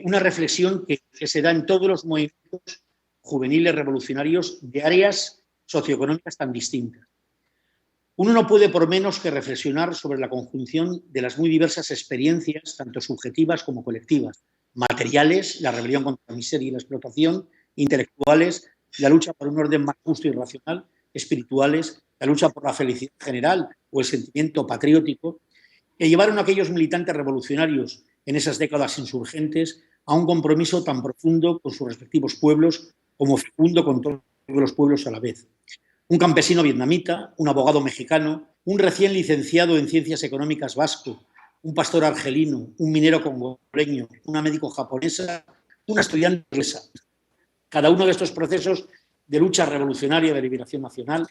una reflexión que se da en todos los movimientos juveniles revolucionarios de áreas socioeconómicas tan distintas. Uno no puede por menos que reflexionar sobre la conjunción de las muy diversas experiencias, tanto subjetivas como colectivas, materiales, la rebelión contra la miseria y la explotación, intelectuales, la lucha por un orden más justo y racional, espirituales, la lucha por la felicidad general o el sentimiento patriótico, que llevaron a aquellos militantes revolucionarios en esas décadas insurgentes a un compromiso tan profundo con sus respectivos pueblos como fecundo con todos los pueblos a la vez. Un campesino vietnamita, un abogado mexicano, un recién licenciado en Ciencias Económicas vasco, un pastor argelino, un minero congoleño, una médico japonesa, una estudiante inglesa. Cada uno de estos procesos de lucha revolucionaria de liberación nacional,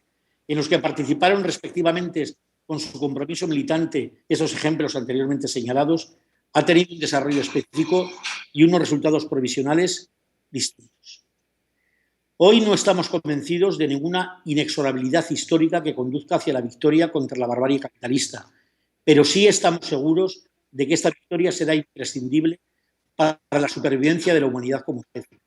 en los que participaron respectivamente con su compromiso militante esos ejemplos anteriormente señalados, ha tenido un desarrollo específico y unos resultados provisionales distintos. Hoy no estamos convencidos de ninguna inexorabilidad histórica que conduzca hacia la victoria contra la barbarie capitalista, pero sí estamos seguros de que esta victoria será imprescindible para la supervivencia de la humanidad como especie.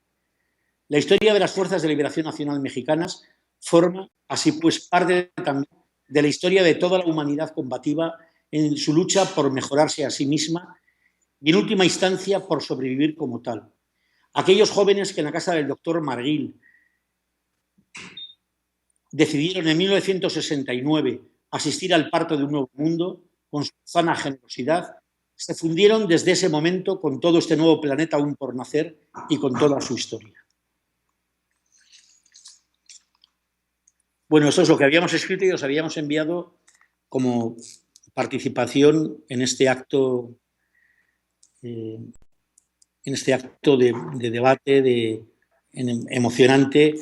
La historia de las Fuerzas de Liberación Nacional mexicanas forma, así pues, parte también de la historia de toda la humanidad combativa en su lucha por mejorarse a sí misma y, en última instancia, por sobrevivir como tal. Aquellos jóvenes que en la casa del doctor Marguil decidieron en 1969 asistir al parto de un nuevo mundo, con su sana generosidad, se fundieron desde ese momento con todo este nuevo planeta aún por nacer y con toda su historia. Bueno, esto es lo que habíamos escrito y os habíamos enviado como participación en este acto de debate emocionante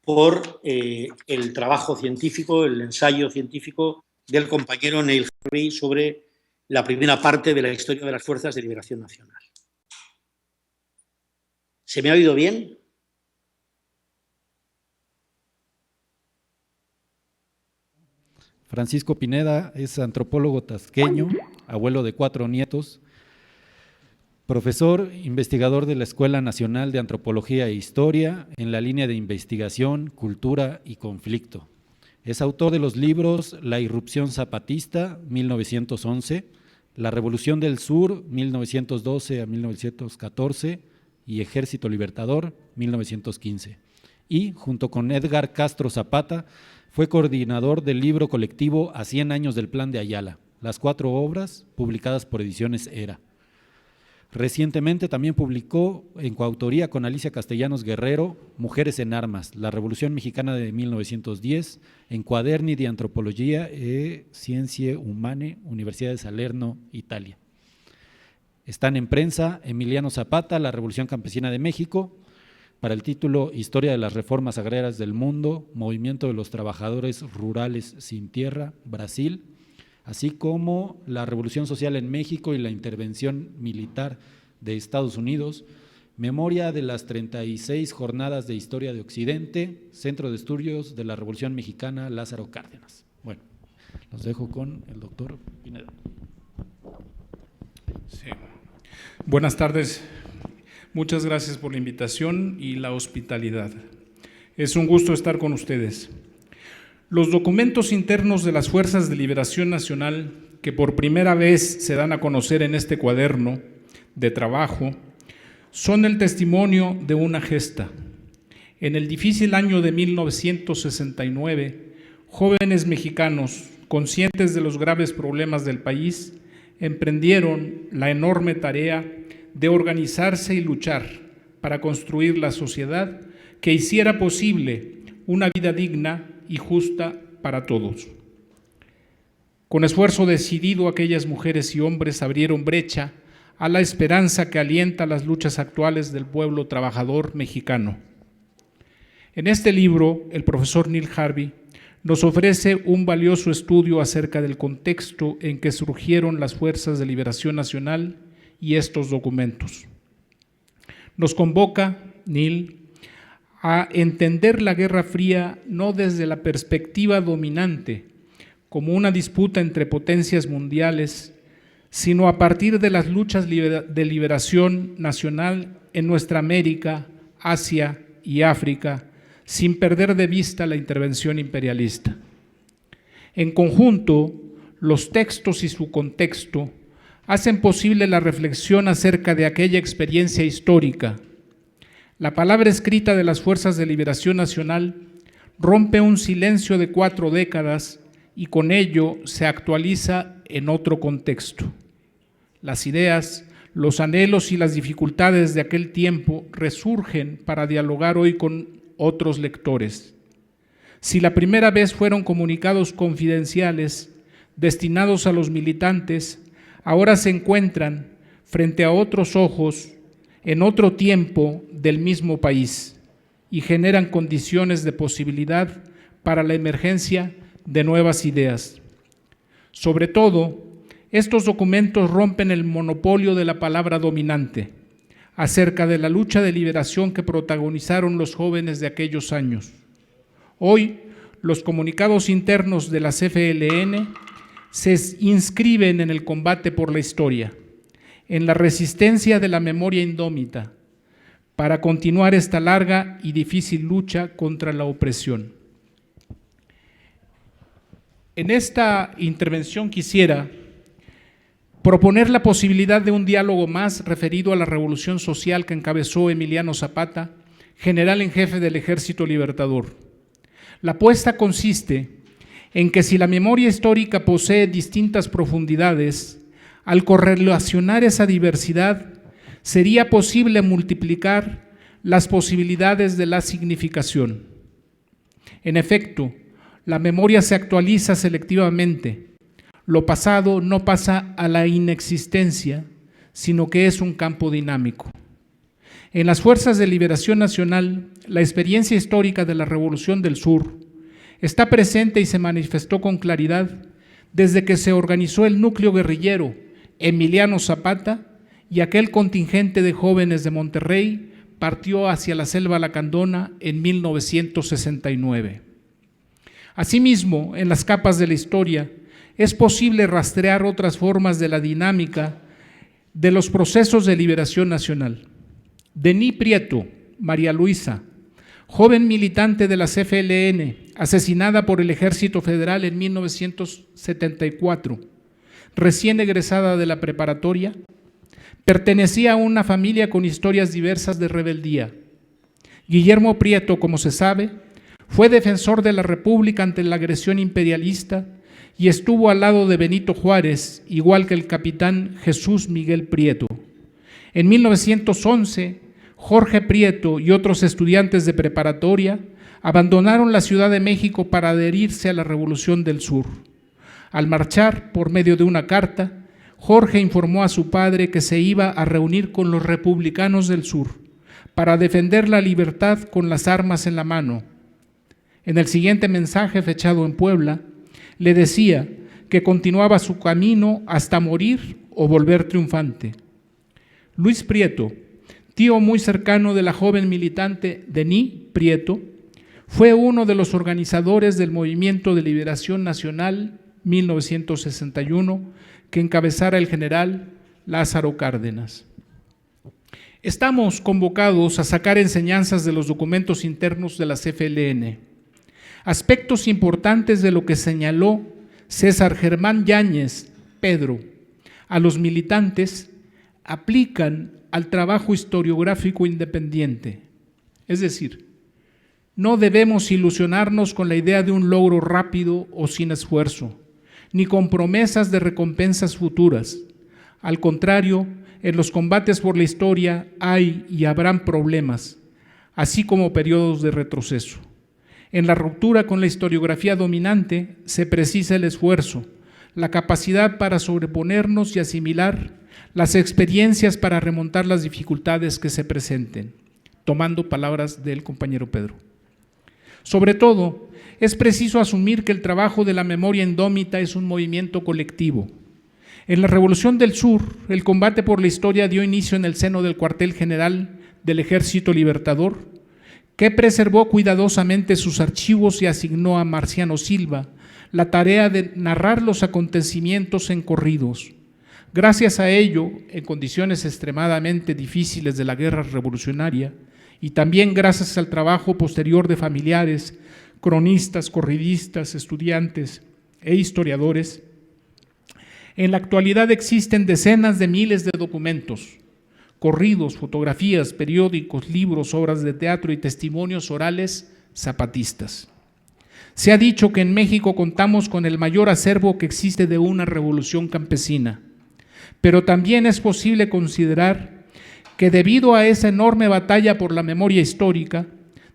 por el trabajo científico, el ensayo científico del compañero Neil Harvey sobre la primera parte de la historia de las Fuerzas de Liberación Nacional. ¿Se me ha oído bien? Francisco Pineda es antropólogo tasqueño, abuelo de 4 nietos, profesor, investigador de la Escuela Nacional de Antropología e Historia en la línea de investigación, cultura y conflicto. Es autor de los libros La irrupción zapatista, 1911, La Revolución del Sur, 1912 a 1914 y Ejército Libertador, 1915. Y, junto con Edgar Castro Zapata, fue coordinador del libro colectivo A 100 años del Plan de Ayala, las 4 obras publicadas por Ediciones Era. Recientemente también publicó, en coautoría con Alicia Castellanos Guerrero, Mujeres en Armas, la Revolución Mexicana de 1910, en Quaderni di Antropologia e Scienze Umane, Universidad de Salerno, Italia. Están en prensa Emiliano Zapata, La Revolución Campesina de México, para el título Historia de las Reformas Agrarias del Mundo, Movimiento de los Trabajadores Rurales sin Tierra, Brasil, así como La Revolución Social en México y la Intervención Militar de Estados Unidos, Memoria de las 36 Jornadas de Historia de Occidente, Centro de Estudios de la Revolución Mexicana, Lázaro Cárdenas. Bueno, los dejo con el doctor Pineda. Sí. Buenas tardes. Muchas gracias por la invitación y la hospitalidad. Es un gusto estar con ustedes. Los documentos internos de las Fuerzas de Liberación Nacional, que por primera vez se dan a conocer en este cuaderno de trabajo, son el testimonio de una gesta. En el difícil año de 1969, jóvenes mexicanos, conscientes de los graves problemas del país, emprendieron la enorme tarea de organizarse y luchar para construir la sociedad que hiciera posible una vida digna y justa para todos. Con esfuerzo decidido, aquellas mujeres y hombres abrieron brecha a la esperanza que alienta las luchas actuales del pueblo trabajador mexicano. En este libro, el profesor Neil Harvey nos ofrece un valioso estudio acerca del contexto en que surgieron las Fuerzas de Liberación Nacional y estos documentos. Nos convoca, Neil, a entender la Guerra Fría no desde la perspectiva dominante, como una disputa entre potencias mundiales, sino a partir de las luchas de liberación nacional en nuestra América, Asia y África, sin perder de vista la intervención imperialista. En conjunto, los textos y su contexto hacen posible la reflexión acerca de aquella experiencia histórica. La palabra escrita de las Fuerzas de Liberación Nacional rompe un silencio de 4 décadas y con ello se actualiza en otro contexto. Las ideas, los anhelos y las dificultades de aquel tiempo resurgen para dialogar hoy con otros lectores. Si la primera vez fueron comunicados confidenciales destinados a los militantes, ahora se encuentran frente a otros ojos en otro tiempo del mismo país y generan condiciones de posibilidad para la emergencia de nuevas ideas. Sobre todo, estos documentos rompen el monopolio de la palabra dominante acerca de la lucha de liberación que protagonizaron los jóvenes de aquellos años. Hoy, los comunicados internos de las FLN se inscriben en el combate por la historia, en la resistencia de la memoria indómita, para continuar esta larga y difícil lucha contra la opresión. En esta intervención quisiera proponer la posibilidad de un diálogo más referido a la revolución social que encabezó Emiliano Zapata, general en jefe del Ejército Libertador. La apuesta consiste en que si la memoria histórica posee distintas profundidades, al correlacionar esa diversidad, sería posible multiplicar las posibilidades de la significación. En efecto, la memoria se actualiza selectivamente. Lo pasado no pasa a la inexistencia, sino que es un campo dinámico. En las Fuerzas de Liberación Nacional, la experiencia histórica de la Revolución del Sur está presente y se manifestó con claridad desde que se organizó el núcleo guerrillero Emiliano Zapata y aquel contingente de jóvenes de Monterrey partió hacia la selva lacandona en 1969. Asimismo, en las capas de la historia, es posible rastrear otras formas de la dinámica de los procesos de liberación nacional. Denis Prieto, María Luisa, joven militante de la CFLN, asesinada por el Ejército Federal en 1974, recién egresada de la preparatoria, pertenecía a una familia con historias diversas de rebeldía. Guillermo Prieto, como se sabe, fue defensor de la República ante la agresión imperialista y estuvo al lado de Benito Juárez, igual que el capitán Jesús Miguel Prieto. En 1911, Jorge Prieto y otros estudiantes de preparatoria abandonaron la Ciudad de México para adherirse a la Revolución del Sur. Al marchar, por medio de una carta, Jorge informó a su padre que se iba a reunir con los republicanos del sur para defender la libertad con las armas en la mano. En el siguiente mensaje, fechado en Puebla, le decía que continuaba su camino hasta morir o volver triunfante. Luis Prieto, tío muy cercano de la joven militante Denis Prieto, fue uno de los organizadores del Movimiento de Liberación Nacional 1961 que encabezara el general Lázaro Cárdenas. Estamos convocados a sacar enseñanzas de los documentos internos de la CFLN. Aspectos importantes de lo que señaló César Germán Yáñez, Pedro, a los militantes aplican al trabajo historiográfico independiente. Es decir, no debemos ilusionarnos con la idea de un logro rápido o sin esfuerzo, ni con promesas de recompensas futuras. Al contrario, en los combates por la historia hay y habrán problemas, así como periodos de retroceso. En la ruptura con la historiografía dominante se precisa el esfuerzo, la capacidad para sobreponernos y asimilar las experiencias para remontar las dificultades que se presenten, tomando palabras del compañero Pedro. Sobre todo, es preciso asumir que el trabajo de la memoria indómita es un movimiento colectivo. En la Revolución del Sur, el combate por la historia dio inicio en el seno del cuartel general del Ejército Libertador, que preservó cuidadosamente sus archivos y asignó a Marciano Silva la tarea de narrar los acontecimientos en corridos. Gracias a ello, en condiciones extremadamente difíciles de la guerra revolucionaria, y también gracias al trabajo posterior de familiares, cronistas, corridistas, estudiantes e historiadores, en la actualidad existen decenas de miles de documentos, corridos, fotografías, periódicos, libros, obras de teatro y testimonios orales zapatistas. Se ha dicho que en México contamos con el mayor acervo que existe de una revolución campesina, pero también es posible considerar que debido a esa enorme batalla por la memoria histórica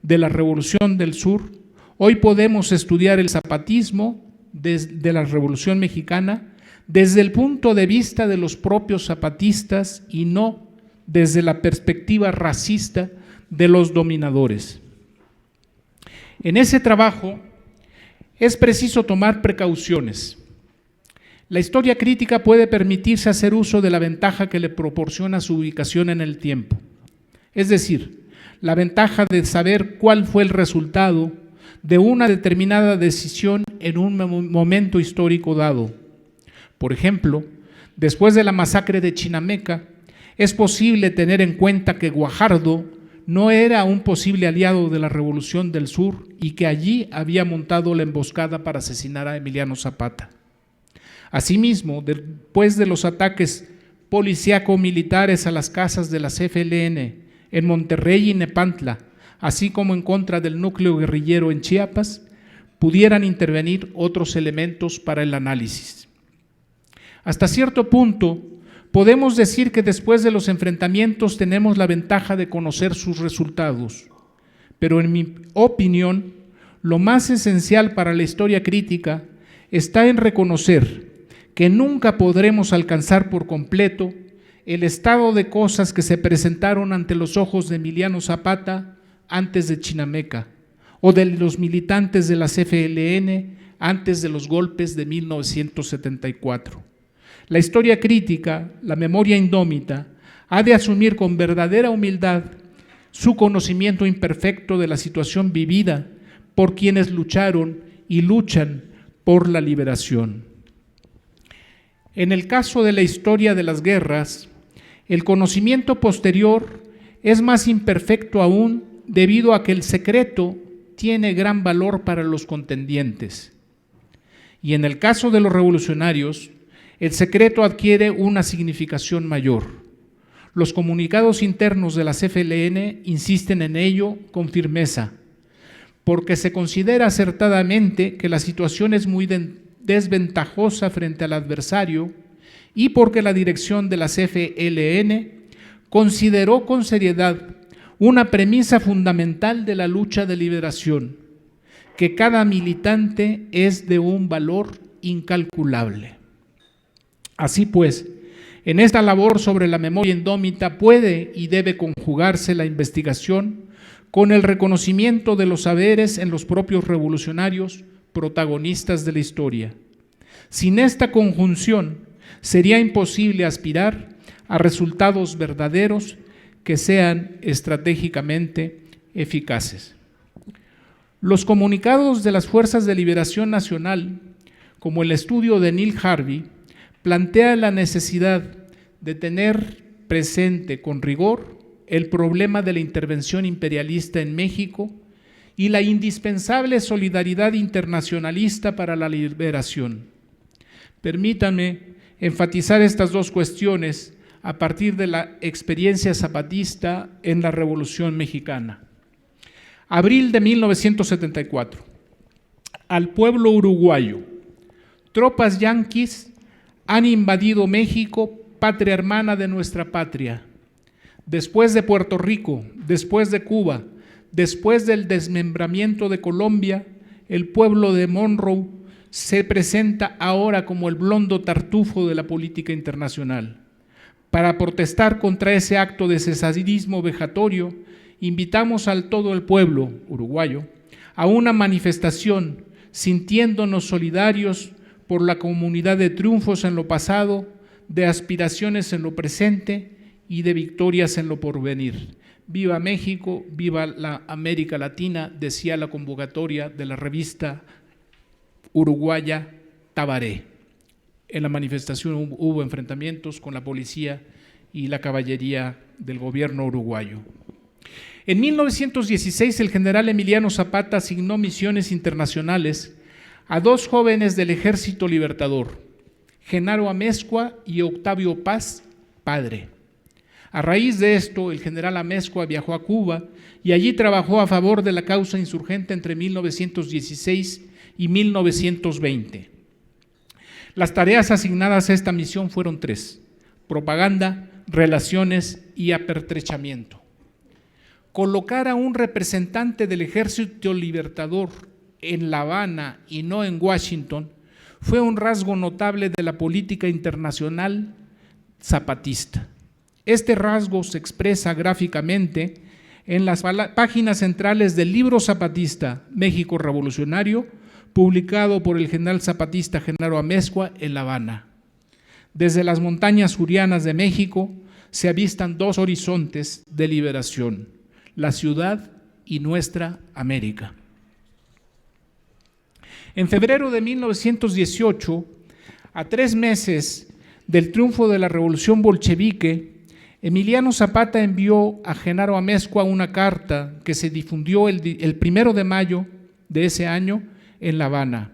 de la Revolución del Sur, hoy podemos estudiar el zapatismo de la Revolución Mexicana desde el punto de vista de los propios zapatistas y no desde la perspectiva racista de los dominadores. En ese trabajo es preciso tomar precauciones. La historia crítica puede permitirse hacer uso de la ventaja que le proporciona su ubicación en el tiempo, es decir, la ventaja de saber cuál fue el resultado de una determinada decisión en un momento histórico dado. Por ejemplo, después de la masacre de Chinameca, es posible tener en cuenta que Guajardo no era un posible aliado de la Revolución del Sur y que allí había montado la emboscada para asesinar a Emiliano Zapata. Asimismo, después de los ataques policíaco-militares a las casas de las FLN en Monterrey y Nepantla, así como en contra del núcleo guerrillero en Chiapas, pudieran intervenir otros elementos para el análisis. Hasta cierto punto, podemos decir que después de los enfrentamientos tenemos la ventaja de conocer sus resultados, pero en mi opinión, lo más esencial para la historia crítica está en reconocer que nunca podremos alcanzar por completo el estado de cosas que se presentaron ante los ojos de Emiliano Zapata antes de Chinameca, o de los militantes de las FLN antes de los golpes de 1974. La historia crítica, la memoria indómita, ha de asumir con verdadera humildad su conocimiento imperfecto de la situación vivida por quienes lucharon y luchan por la liberación. En el caso de la historia de las guerras, el conocimiento posterior es más imperfecto aún debido a que el secreto tiene gran valor para los contendientes. Y en el caso de los revolucionarios, el secreto adquiere una significación mayor. Los comunicados internos de las FLN insisten en ello con firmeza, porque se considera acertadamente que la situación es muy desventajosa frente al adversario y porque la dirección de las FLN consideró con seriedad una premisa fundamental de la lucha de liberación, que cada militante es de un valor incalculable. Así pues, en esta labor sobre la memoria indómita puede y debe conjugarse la investigación con el reconocimiento de los saberes en los propios revolucionarios protagonistas de la historia. Sin esta conjunción, sería imposible aspirar a resultados verdaderos que sean estratégicamente eficaces. Los comunicados de las Fuerzas de Liberación Nacional, como el estudio de Neil Harvey, plantean la necesidad de tener presente con rigor el problema de la intervención imperialista en México y la indispensable solidaridad internacionalista para la liberación. Permítanme enfatizar estas dos cuestiones a partir de la experiencia zapatista en la Revolución Mexicana. Abril de 1974. Al pueblo uruguayo. Tropas yanquis han invadido México, patria hermana de nuestra patria. Después de Puerto Rico, después de Cuba, después del desmembramiento de Colombia, el pueblo de Monroe se presenta ahora como el blondo tartufo de la política internacional. Para protestar contra ese acto de cesarismo vejatorio, invitamos al todo el pueblo uruguayo a una manifestación sintiéndonos solidarios por la comunidad de triunfos en lo pasado, de aspiraciones en lo presente y de victorias en lo porvenir. Viva México, viva la América Latina, decía la convocatoria de la revista uruguaya Tabaré. En la manifestación hubo enfrentamientos con la policía y la caballería del gobierno uruguayo. En 1916, el general Emiliano Zapata asignó misiones internacionales a dos jóvenes del Ejército Libertador, Genaro Amezcua y Octavio Paz, padre. A raíz de esto, el general Amezcua viajó a Cuba y allí trabajó a favor de la causa insurgente entre 1916 y 1920. Las tareas asignadas a esta misión fueron tres: propaganda, relaciones y apertrechamiento. Colocar a un representante del Ejército Libertador en La Habana y no en Washington fue un rasgo notable de la política internacional zapatista. Este rasgo se expresa gráficamente en las páginas centrales del libro zapatista México Revolucionario, publicado por el general zapatista Genaro Amezcua en La Habana. Desde las montañas jurianas de México se avistan dos horizontes de liberación: la ciudad y nuestra América. En febrero de 1918, a 3 meses del triunfo de la revolución bolchevique, Emiliano Zapata envió a Genaro Amezcua una carta que se difundió el 1 de mayo de ese año en La Habana.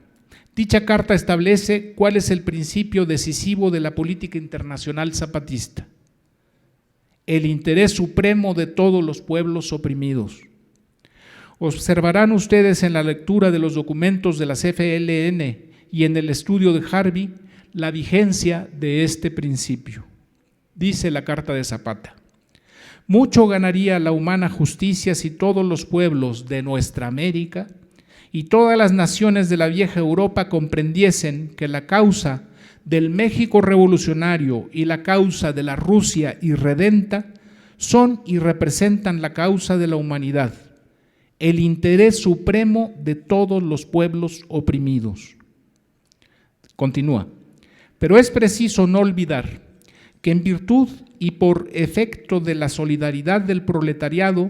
Dicha carta establece cuál es el principio decisivo de la política internacional zapatista: el interés supremo de todos los pueblos oprimidos. Observarán ustedes en la lectura de los documentos de las FLN y en el estudio de Harvey la vigencia de este principio. Dice la carta de Zapata: mucho ganaría la humana justicia si todos los pueblos de nuestra América y todas las naciones de la vieja Europa comprendiesen que la causa del México revolucionario y la causa de la Rusia irredenta son y representan la causa de la humanidad, el interés supremo de todos los pueblos oprimidos. Continúa: pero es preciso no olvidar que en virtud y por efecto de la solidaridad del proletariado,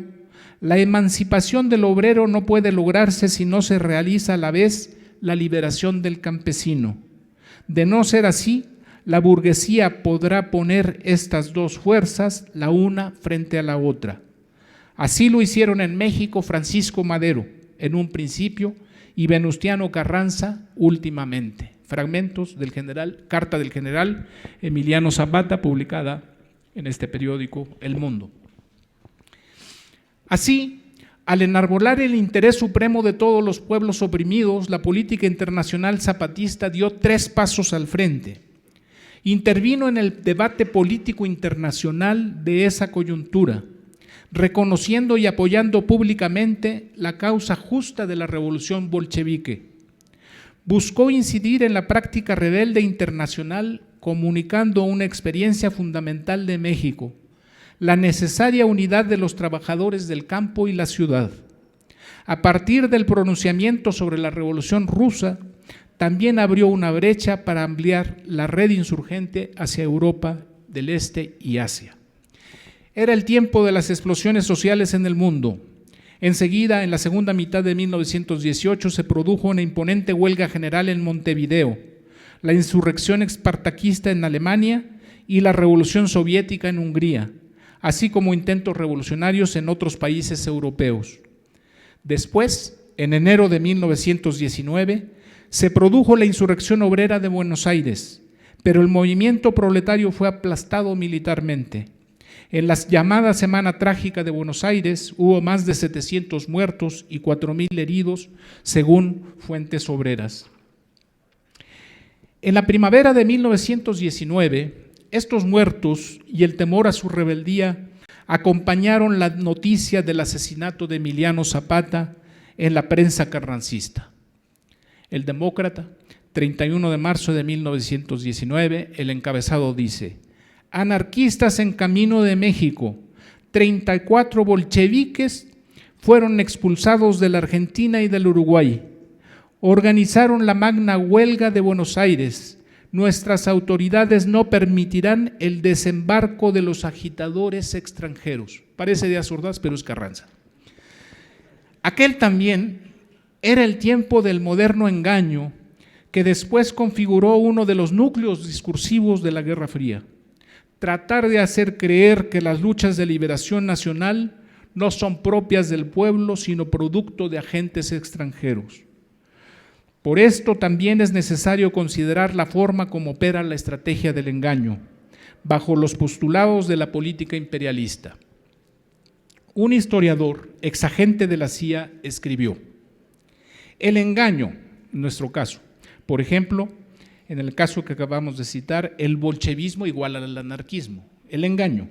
la emancipación del obrero no puede lograrse si no se realiza a la vez la liberación del campesino. De no ser así, la burguesía podrá poner estas dos fuerzas la una frente a la otra. Así lo hicieron en México Francisco Madero en un principio y Venustiano Carranza últimamente. Fragmentos del carta del general Emiliano Zapata, publicada en este periódico El Mundo. Así, al enarbolar el interés supremo de todos los pueblos oprimidos, la política internacional zapatista dio 3 pasos al frente. Intervino en el debate político internacional de esa coyuntura, reconociendo y apoyando públicamente la causa justa de la revolución bolchevique. Buscó incidir en la práctica rebelde internacional, comunicando una experiencia fundamental de México: la necesaria unidad de los trabajadores del campo y la ciudad. A partir del pronunciamiento sobre la Revolución Rusa, también abrió una brecha para ampliar la red insurgente hacia Europa del Este y Asia. Era el tiempo de las explosiones sociales en el mundo. Enseguida, en la segunda mitad de 1918, se produjo una imponente huelga general en Montevideo, la insurrección espartaquista en Alemania y la revolución soviética en Hungría, así como intentos revolucionarios en otros países europeos. Después, en enero de 1919, se produjo la insurrección obrera de Buenos Aires, pero el movimiento proletario fue aplastado militarmente. En la llamada Semana Trágica de Buenos Aires hubo más de 700 muertos y 4,000 heridos, según fuentes obreras. En la primavera de 1919, estos muertos y el temor a su rebeldía acompañaron la noticia del asesinato de Emiliano Zapata en la prensa carrancista. El Demócrata, 31 de marzo de 1919, el encabezado dice: anarquistas en camino de México, 34 bolcheviques fueron expulsados de la Argentina y del Uruguay. Organizaron la magna huelga de Buenos Aires. Nuestras autoridades no permitirán el desembarco de los agitadores extranjeros. Parece de Ordaz, pero es Carranza. Aquel también era el tiempo del moderno engaño que después configuró uno de los núcleos discursivos de la Guerra Fría. Tratar de hacer creer que las luchas de liberación nacional no son propias del pueblo, sino producto de agentes extranjeros. Por esto también es necesario considerar la forma como opera la estrategia del engaño, bajo los postulados de la política imperialista. Un historiador, exagente de la CIA, escribió: el engaño, en nuestro caso, por ejemplo, en el caso que acabamos de citar, el bolchevismo igual al anarquismo. El engaño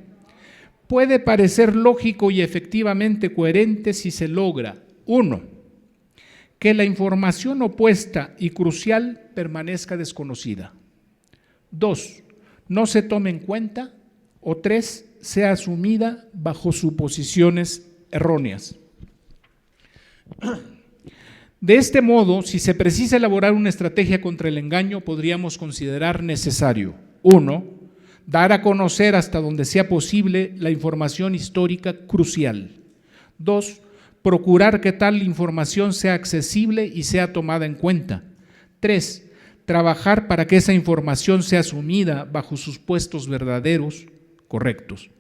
puede parecer lógico y efectivamente coherente si se logra: 1, que la información opuesta y crucial permanezca desconocida; 2, no se tome en cuenta; o 3, sea asumida bajo suposiciones erróneas. De este modo, si se precisa elaborar una estrategia contra el engaño, podríamos considerar necesario: 1, dar a conocer hasta donde sea posible la información histórica crucial; 2, procurar que tal información sea accesible y sea tomada en cuenta; 3, trabajar para que esa información sea asumida bajo supuestos verdaderos, correctos.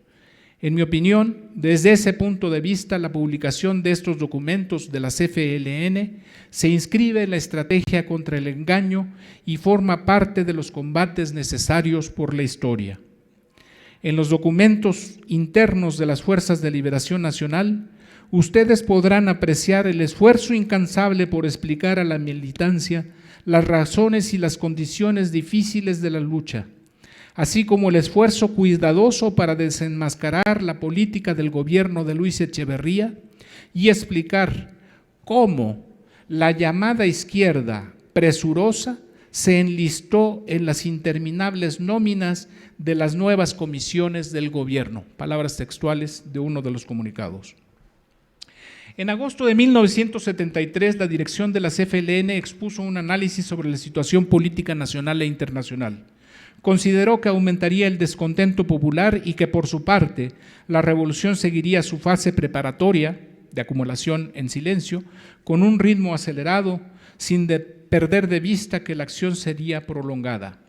En mi opinión, desde ese punto de vista, la publicación de estos documentos de la CFLN se inscribe en la estrategia contra el engaño y forma parte de los combates necesarios por la historia. En los documentos internos de las Fuerzas de Liberación Nacional, ustedes podrán apreciar el esfuerzo incansable por explicar a la militancia las razones y las condiciones difíciles de la lucha, así como el esfuerzo cuidadoso para desenmascarar la política del gobierno de Luis Echeverría y explicar cómo la llamada izquierda presurosa se enlistó en las interminables nóminas de las nuevas comisiones del gobierno, palabras textuales de uno de los comunicados. En agosto de 1973, la dirección de la CFLN expuso un análisis sobre la situación política nacional e internacional. Consideró que aumentaría el descontento popular y que, por su parte, la revolución seguiría su fase preparatoria, de acumulación en silencio, con un ritmo acelerado, sin perder de vista que la acción sería prolongada.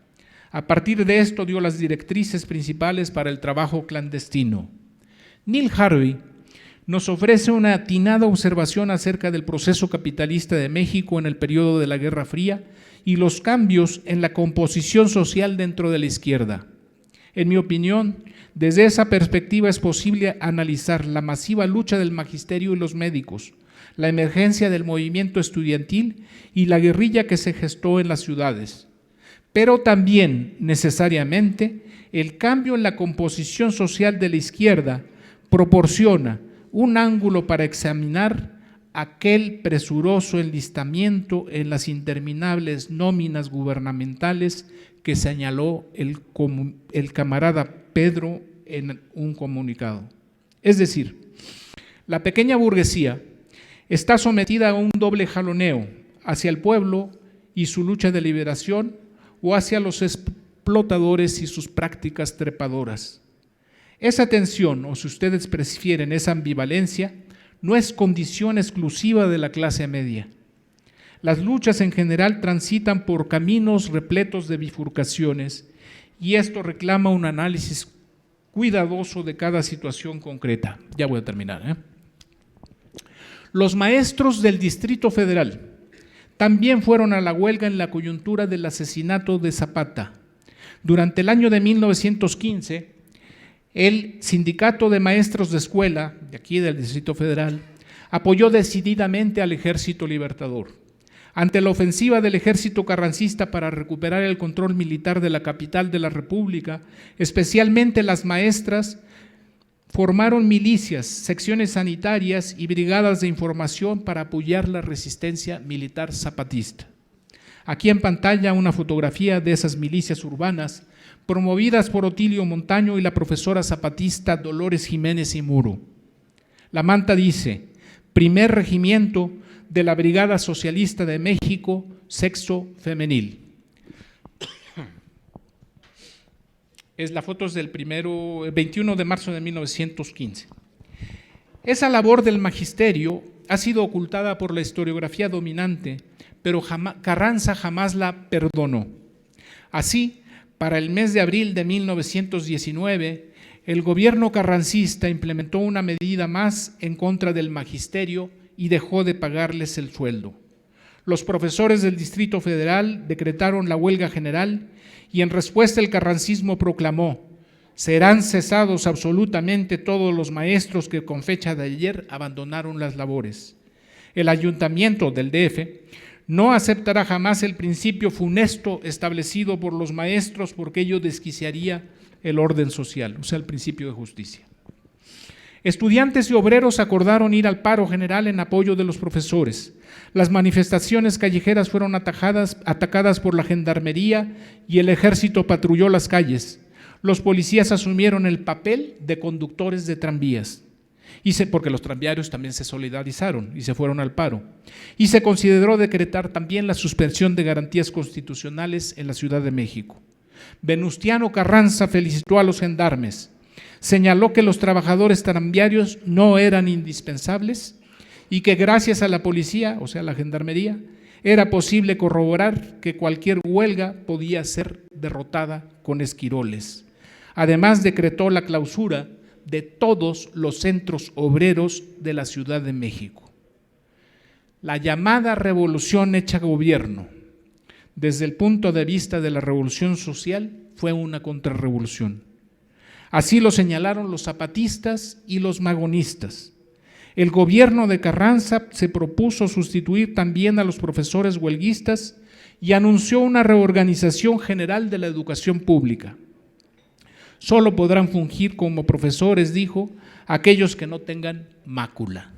A partir de esto dio las directrices principales para el trabajo clandestino. Neil Harvey nos ofrece una atinada observación acerca del proceso capitalista de México en el periodo de la Guerra Fría y los cambios en la composición social dentro de la izquierda. En mi opinión, desde esa perspectiva es posible analizar la masiva lucha del magisterio y los médicos, la emergencia del movimiento estudiantil y la guerrilla que se gestó en las ciudades, pero también, necesariamente, el cambio en la composición social de la izquierda proporciona un ángulo para examinar aquel presuroso enlistamiento en las interminables nóminas gubernamentales que señaló el camarada Pedro en un comunicado. Es decir, la pequeña burguesía está sometida a un doble jaloneo hacia el pueblo y su lucha de liberación o hacia los explotadores y sus prácticas trepadoras. Esa tensión, o si ustedes prefieren esa ambivalencia, no es condición exclusiva de la clase media. Las luchas en general transitan por caminos repletos de bifurcaciones y esto reclama un análisis cuidadoso de cada situación concreta. Ya voy a terminar. Los maestros del Distrito Federal también fueron a la huelga en la coyuntura del asesinato de Zapata. Durante el año de 1915, el Sindicato de Maestros de Escuela, de aquí del Distrito Federal, apoyó decididamente al Ejército Libertador. Ante la ofensiva del ejército carrancista para recuperar el control militar de la capital de la República, especialmente las maestras formaron milicias, secciones sanitarias y brigadas de información para apoyar la resistencia militar zapatista. Aquí en pantalla una fotografía de esas milicias urbanas promovidas por Otilio Montaño y la profesora zapatista Dolores Jiménez y Muro. La manta dice: Primer Regimiento de la Brigada Socialista de México, sexo femenil. La foto es del 21 de marzo de 1915. Esa labor del magisterio ha sido ocultada por la historiografía dominante, pero Carranza jamás la perdonó. Así, para el mes de abril de 1919, el gobierno carrancista implementó una medida más en contra del magisterio y dejó de pagarles el sueldo. Los profesores del Distrito Federal decretaron la huelga general y en respuesta el carrancismo proclamó: serán cesados absolutamente todos los maestros que con fecha de ayer abandonaron las labores. El ayuntamiento del DF no aceptará jamás el principio funesto establecido por los maestros porque ello desquiciaría el orden social, o sea, el principio de justicia. Estudiantes y obreros acordaron ir al paro general en apoyo de los profesores. Las manifestaciones callejeras fueron atacadas por la gendarmería y el ejército patrulló las calles. Los policías asumieron el papel de conductores de tranvías. Porque los tranviarios también se solidarizaron y se fueron al paro. Y se consideró decretar también la suspensión de garantías constitucionales en la Ciudad de México. Venustiano Carranza felicitó a los gendarmes, señaló que los trabajadores tranviarios no eran indispensables y que gracias a la policía, o sea, la gendarmería, era posible corroborar que cualquier huelga podía ser derrotada con esquiroles. Además, decretó la clausura de todos los centros obreros de la Ciudad de México. La llamada revolución hecha gobierno, desde el punto de vista de la revolución social, fue una contrarrevolución. Así lo señalaron los zapatistas y los magonistas. El gobierno de Carranza se propuso sustituir también a los profesores huelguistas y anunció una reorganización general de la educación pública. Solo podrán fungir como profesores, dijo, aquellos que no tengan mácula.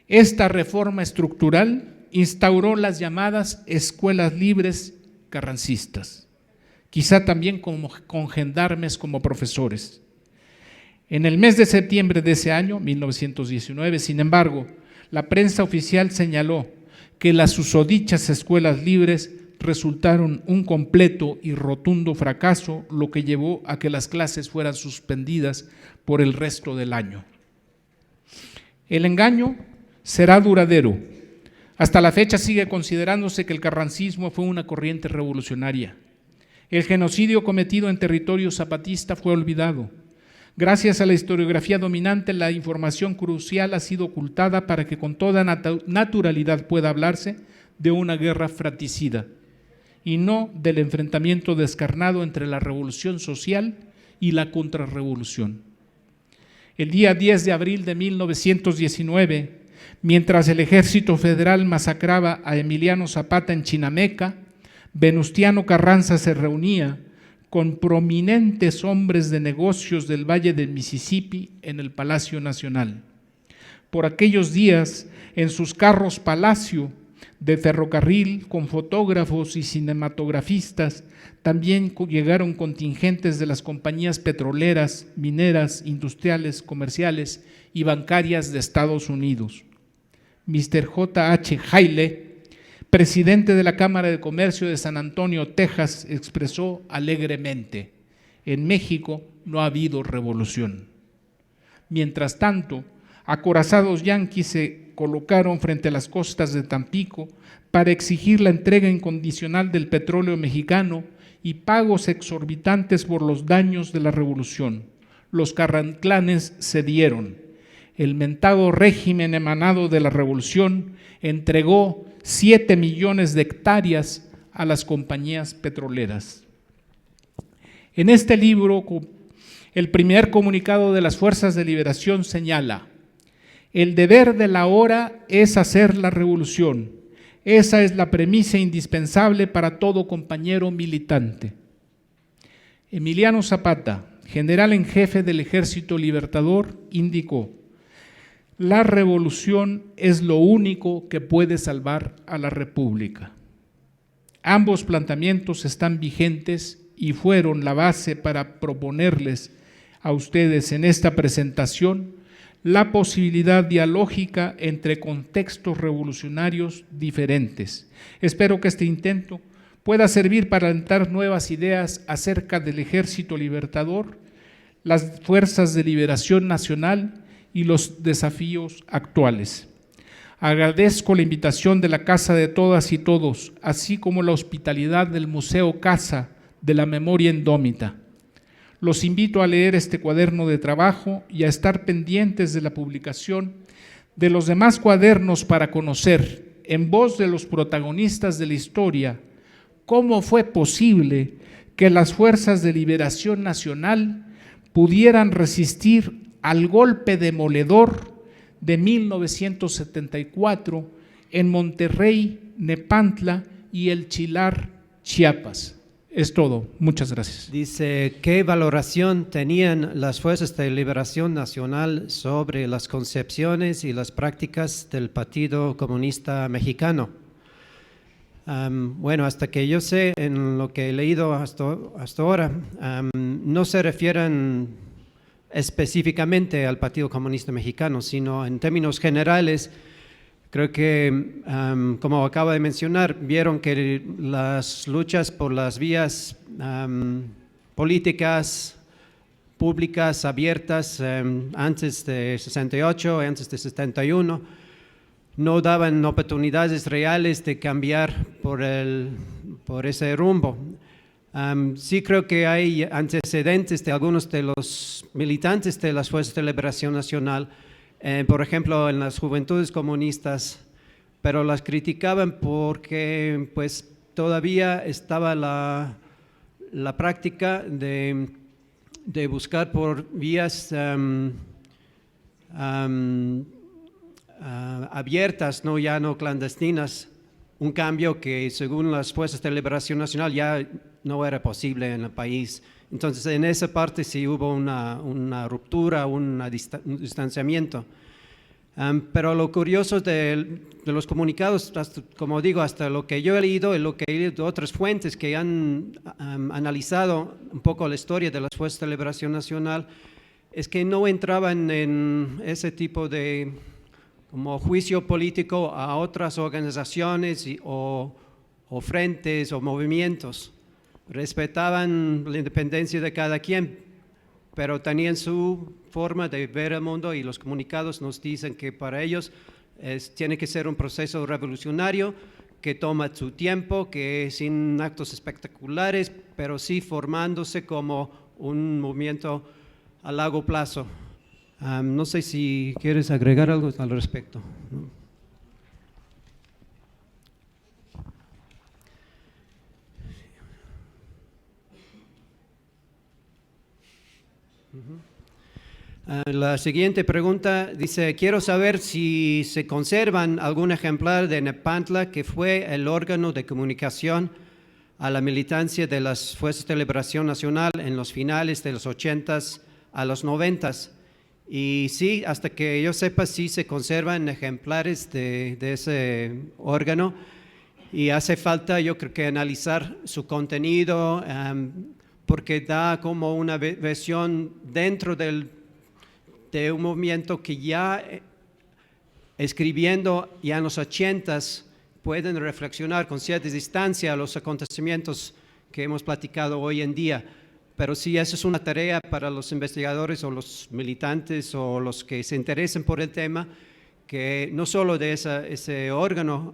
Esta reforma estructural instauró las llamadas escuelas libres carrancistas, quizá también con gendarmes como profesores. En el mes de septiembre de ese año, 1919, sin embargo, la prensa oficial señaló que las susodichas escuelas libres resultaron un completo y rotundo fracaso, lo que llevó a que las clases fueran suspendidas por el resto del año. El engaño será duradero. Hasta la fecha sigue considerándose que el carrancismo fue una corriente revolucionaria. El genocidio cometido en territorio zapatista fue olvidado. Gracias a la historiografía dominante, la información crucial ha sido ocultada para que con toda naturalidad pueda hablarse de una guerra fratricida y no del enfrentamiento descarnado entre la revolución social y la contrarrevolución. El día 10 de abril de 1919, mientras el Ejército Federal masacraba a Emiliano Zapata en Chinameca, Venustiano Carranza se reunía con prominentes hombres de negocios del Valle del Mississippi en el Palacio Nacional. Por aquellos días, en sus carros palacio de ferrocarril, con fotógrafos y cinematografistas, también llegaron contingentes de las compañías petroleras, mineras, industriales, comerciales y bancarias de Estados Unidos. Mr. J.H. Haile, presidente de la Cámara de Comercio de San Antonio, Texas, expresó alegremente: en México no ha habido revolución. Mientras tanto, acorazados yanquis se colocaron frente a las costas de Tampico para exigir la entrega incondicional del petróleo mexicano y pagos exorbitantes por los daños de la revolución. Los carranclanes cedieron. El mentado régimen emanado de la revolución entregó 7 millones de hectáreas a las compañías petroleras. En este libro, el primer comunicado de las Fuerzas de Liberación señala: el deber de la hora es hacer la revolución. Esa es la premisa indispensable para todo compañero militante. Emiliano Zapata, general en jefe del Ejército Libertador, indicó: la revolución es lo único que puede salvar a la República. Ambos planteamientos están vigentes y fueron la base para proponerles a ustedes en esta presentación la posibilidad dialógica entre contextos revolucionarios diferentes. Espero que este intento pueda servir para alentar nuevas ideas acerca del Ejército Libertador, las Fuerzas de Liberación Nacional y los desafíos actuales. Agradezco la invitación de la Casa de Todas y Todos, así como la hospitalidad del Museo Casa de la Memoria Indómita. Los invito a leer este cuaderno de trabajo y a estar pendientes de la publicación de los demás cuadernos para conocer, en voz de los protagonistas de la historia, cómo fue posible que las Fuerzas de Liberación Nacional pudieran resistir al golpe demoledor de 1974 en Monterrey, Nepantla y El Chilar, Chiapas. Es todo. Muchas gracias. Dice, ¿qué valoración tenían las Fuerzas de Liberación Nacional sobre las concepciones y las prácticas del Partido Comunista Mexicano? Bueno, hasta que yo sé, en lo que he leído hasta ahora, no se refieren específicamente al Partido Comunista Mexicano, sino en términos generales. Creo que, como acaba de mencionar, vieron que las luchas por las vías políticas, públicas, abiertas, antes de 68, antes de 71, no daban oportunidades reales de cambiar por ese rumbo. Sí creo que hay antecedentes de algunos de los militantes de las Fuerzas de Liberación Nacional, por ejemplo, en las Juventudes Comunistas, pero las criticaban porque pues todavía estaba la práctica de buscar por vías abiertas, ya no clandestinas, un cambio que según las Fuerzas de Liberación Nacional ya no era posible en el país. Entonces en esa parte sí hubo una ruptura, un distanciamiento. Pero lo curioso de los comunicados, como digo, hasta lo que yo he leído y lo que he leído de otras fuentes que han analizado un poco la historia de las Fuerzas de Liberación Nacional, es que no entraban en ese tipo de como juicio político a otras organizaciones o frentes o movimientos. Respetaban la independencia de cada quien, pero tenían su forma de ver el mundo, y los comunicados nos dicen que para ellos tiene que ser un proceso revolucionario que toma su tiempo, que sin actos espectaculares, pero sí formándose como un movimiento a largo plazo. No sé si quieres agregar algo al respecto, ¿no? La siguiente pregunta dice: quiero saber si se conservan algún ejemplar de Nepantla, que fue el órgano de comunicación a la militancia de las Fuerzas de Liberación Nacional en los finales de los 80s a los 90s. Y sí, hasta que yo sepa, sí se conservan ejemplares de ese órgano, y hace falta, yo creo, que analizar su contenido, porque da como una versión dentro de un movimiento que ya escribiendo ya en los 80s pueden reflexionar con cierta distancia a los acontecimientos que hemos platicado hoy en día. Pero sí, esa es una tarea para los investigadores o los militantes o los que se interesen por el tema, que no solo de ese órgano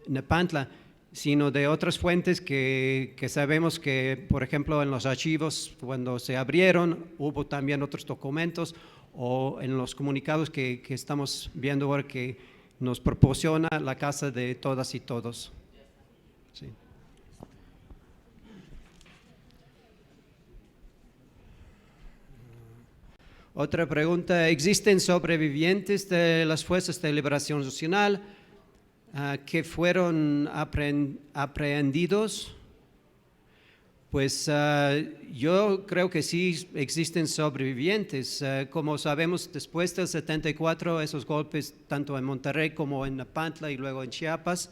Nepantla, sino de otras fuentes que sabemos que, por ejemplo, en los archivos, cuando se abrieron, hubo también otros documentos, o en los comunicados que estamos viendo ahora, que nos proporciona la Casa de Todas y Todos. Sí. Otra pregunta: ¿existen sobrevivientes de las Fuerzas de Liberación Nacional que fueron aprehendidos? Pues yo creo que sí existen sobrevivientes. Como sabemos, después del 74, esos golpes, tanto en Monterrey como en Nepantla y luego en Chiapas,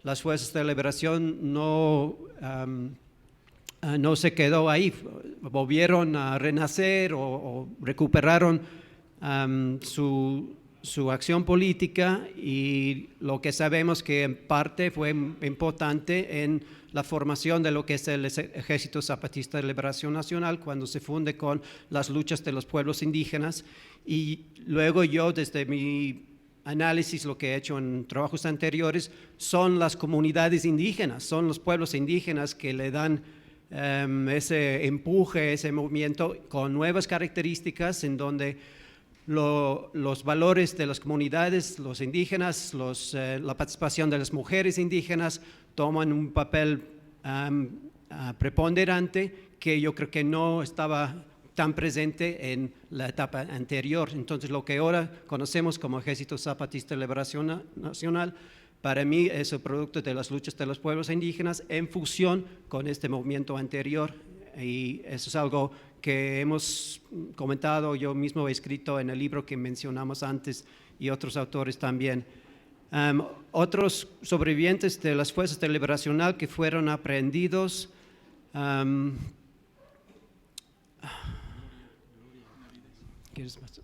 las Fuerzas de Liberación no se quedó ahí, volvieron a renacer o recuperaron su acción política, y lo que sabemos que en parte fue importante en la formación de lo que es el Ejército Zapatista de Liberación Nacional, cuando se funde con las luchas de los pueblos indígenas. Y luego yo, desde mi análisis, lo que he hecho en trabajos anteriores, son las comunidades indígenas, son los pueblos indígenas que le dan ese empuje, ese movimiento con nuevas características, en donde los valores de las comunidades, los indígenas, la participación de las mujeres indígenas toman un papel preponderante, que yo creo que no estaba tan presente en la etapa anterior. Entonces, lo que ahora conocemos como Ejército Zapatista de Liberación Nacional, para mí es el producto de las luchas de los pueblos indígenas en fusión con este movimiento anterior, y eso es algo que hemos comentado, yo mismo he escrito en el libro que mencionamos antes, y otros autores también. Otros sobrevivientes de las Fuerzas de Liberación Nacional que fueron aprehendidos, ¿quieres más?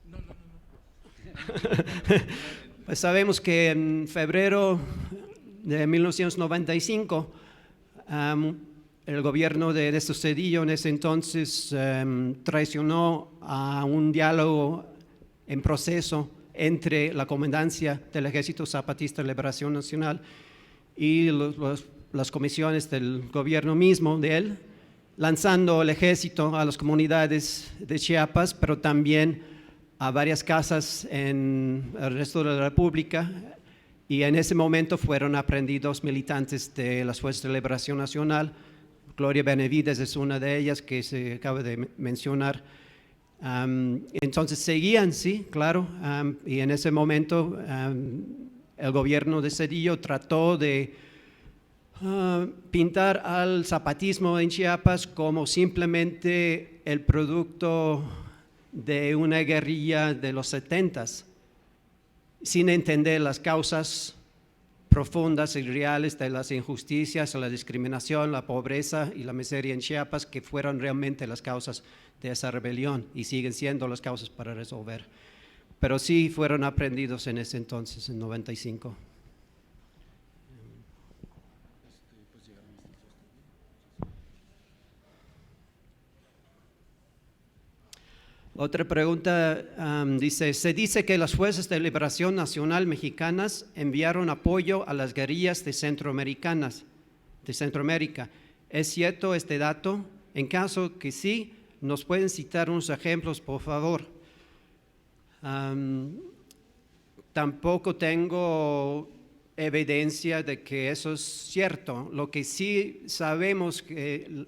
Pues sabemos que en febrero de 1995, el gobierno de Ernesto Zedillo en ese entonces traicionó a un diálogo en proceso entre la comandancia del Ejército Zapatista de Liberación Nacional y los las comisiones del gobierno mismo de él, lanzando el ejército a las comunidades de Chiapas, pero también a varias casas en el resto de la República, y en ese momento fueron aprehendidos militantes de las Fuerzas de Liberación Nacional. Gloria Benavides es una de ellas que se acaba de mencionar. Entonces seguían, sí, claro, y en ese momento el gobierno de Zedillo trató de pintar al zapatismo en Chiapas como simplemente el producto de una guerrilla de los 70s, sin entender las causas profundas y reales de las injusticias, la discriminación, la pobreza y la miseria en Chiapas, que fueron realmente las causas de esa rebelión y siguen siendo las causas para resolver. Pero sí fueron aprehendidos en ese entonces, en 95. Otra pregunta dice, se dice que las Fuerzas de Liberación Nacional mexicanas enviaron apoyo a las guerrillas de Centroamérica. ¿Es cierto este dato? En caso que sí, ¿nos pueden citar unos ejemplos, por favor? Tampoco tengo evidencia de que eso es cierto. Lo que sí sabemos que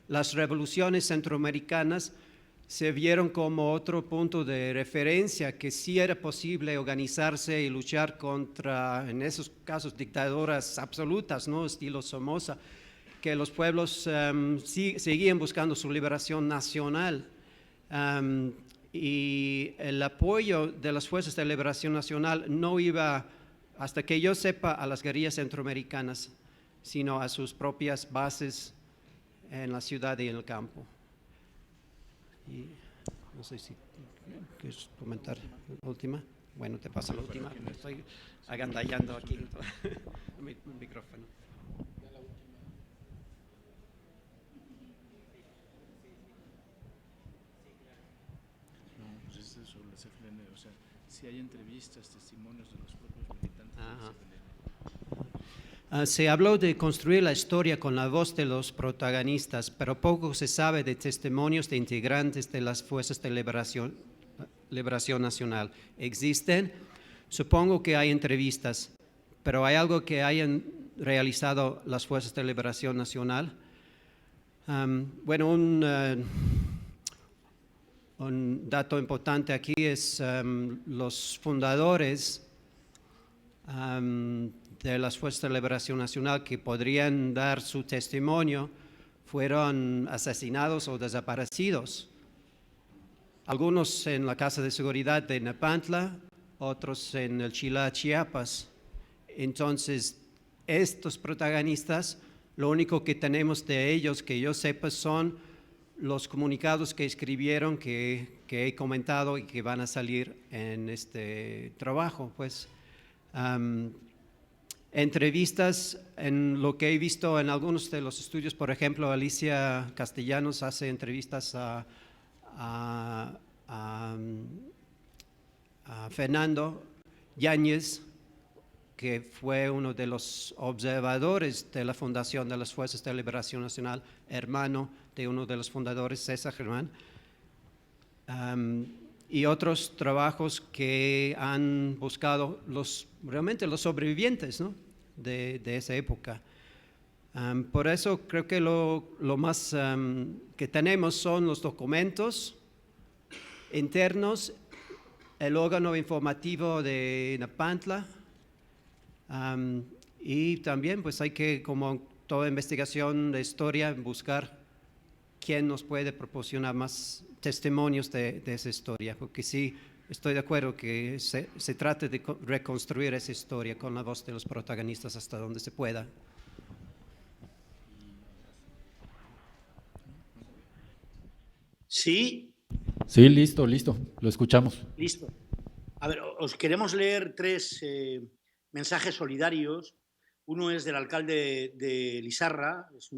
las revoluciones centroamericanas se vieron como otro punto de referencia, que sí era posible organizarse y luchar contra, en esos casos, dictaduras absolutas, ¿no? Estilo Somoza, que los pueblos seguían buscando su liberación nacional. Y el apoyo de las Fuerzas de Liberación Nacional no iba, hasta que yo sepa, a las guerrillas centroamericanas, sino a sus propias bases en la ciudad y en el campo. Y no sé si quieres comentar la última. Bueno, te paso la última. Me estoy agandallando aquí mi micrófono. No, pues es sobre la CFLN, o sea, si hay entrevistas, testimonios de los propios militantes de la CFLN. Se habló de construir la historia con la voz de los protagonistas, pero poco se sabe de testimonios de integrantes de las Fuerzas de Liberación Nacional. ¿Existen? Supongo que hay entrevistas, pero ¿hay algo que hayan realizado las Fuerzas de Liberación Nacional? Bueno, un dato importante aquí es los fundadores de las Fuerzas de Liberación Nacional que podrían dar su testimonio fueron asesinados o desaparecidos. Algunos en la Casa de Seguridad de Nepantla, otros en el Chilá, Chiapas. Entonces, estos protagonistas, lo único que tenemos de ellos, que yo sepa, son los comunicados que escribieron, que he comentado y que van a salir en este trabajo, pues. Entrevistas, en lo que he visto en algunos de los estudios, por ejemplo, Alicia Castellanos hace entrevistas a Fernando Yáñez, que fue uno de los observadores de la fundación de las Fuerzas de Liberación Nacional, hermano de uno de los fundadores, César Germán. Y otros trabajos que han buscado realmente los sobrevivientes, ¿no? de esa época. Por eso creo que lo más que tenemos son los documentos internos, el órgano informativo de Nepantla, y también pues hay que, como toda investigación de historia, buscar quién nos puede proporcionar más testimonios de esa historia, porque sí, estoy de acuerdo que se trate de reconstruir esa historia con la voz de los protagonistas hasta donde se pueda. Sí. Sí, listo, lo escuchamos. Listo. A ver, os queremos leer tres mensajes solidarios. Uno es del alcalde de Lizarra, es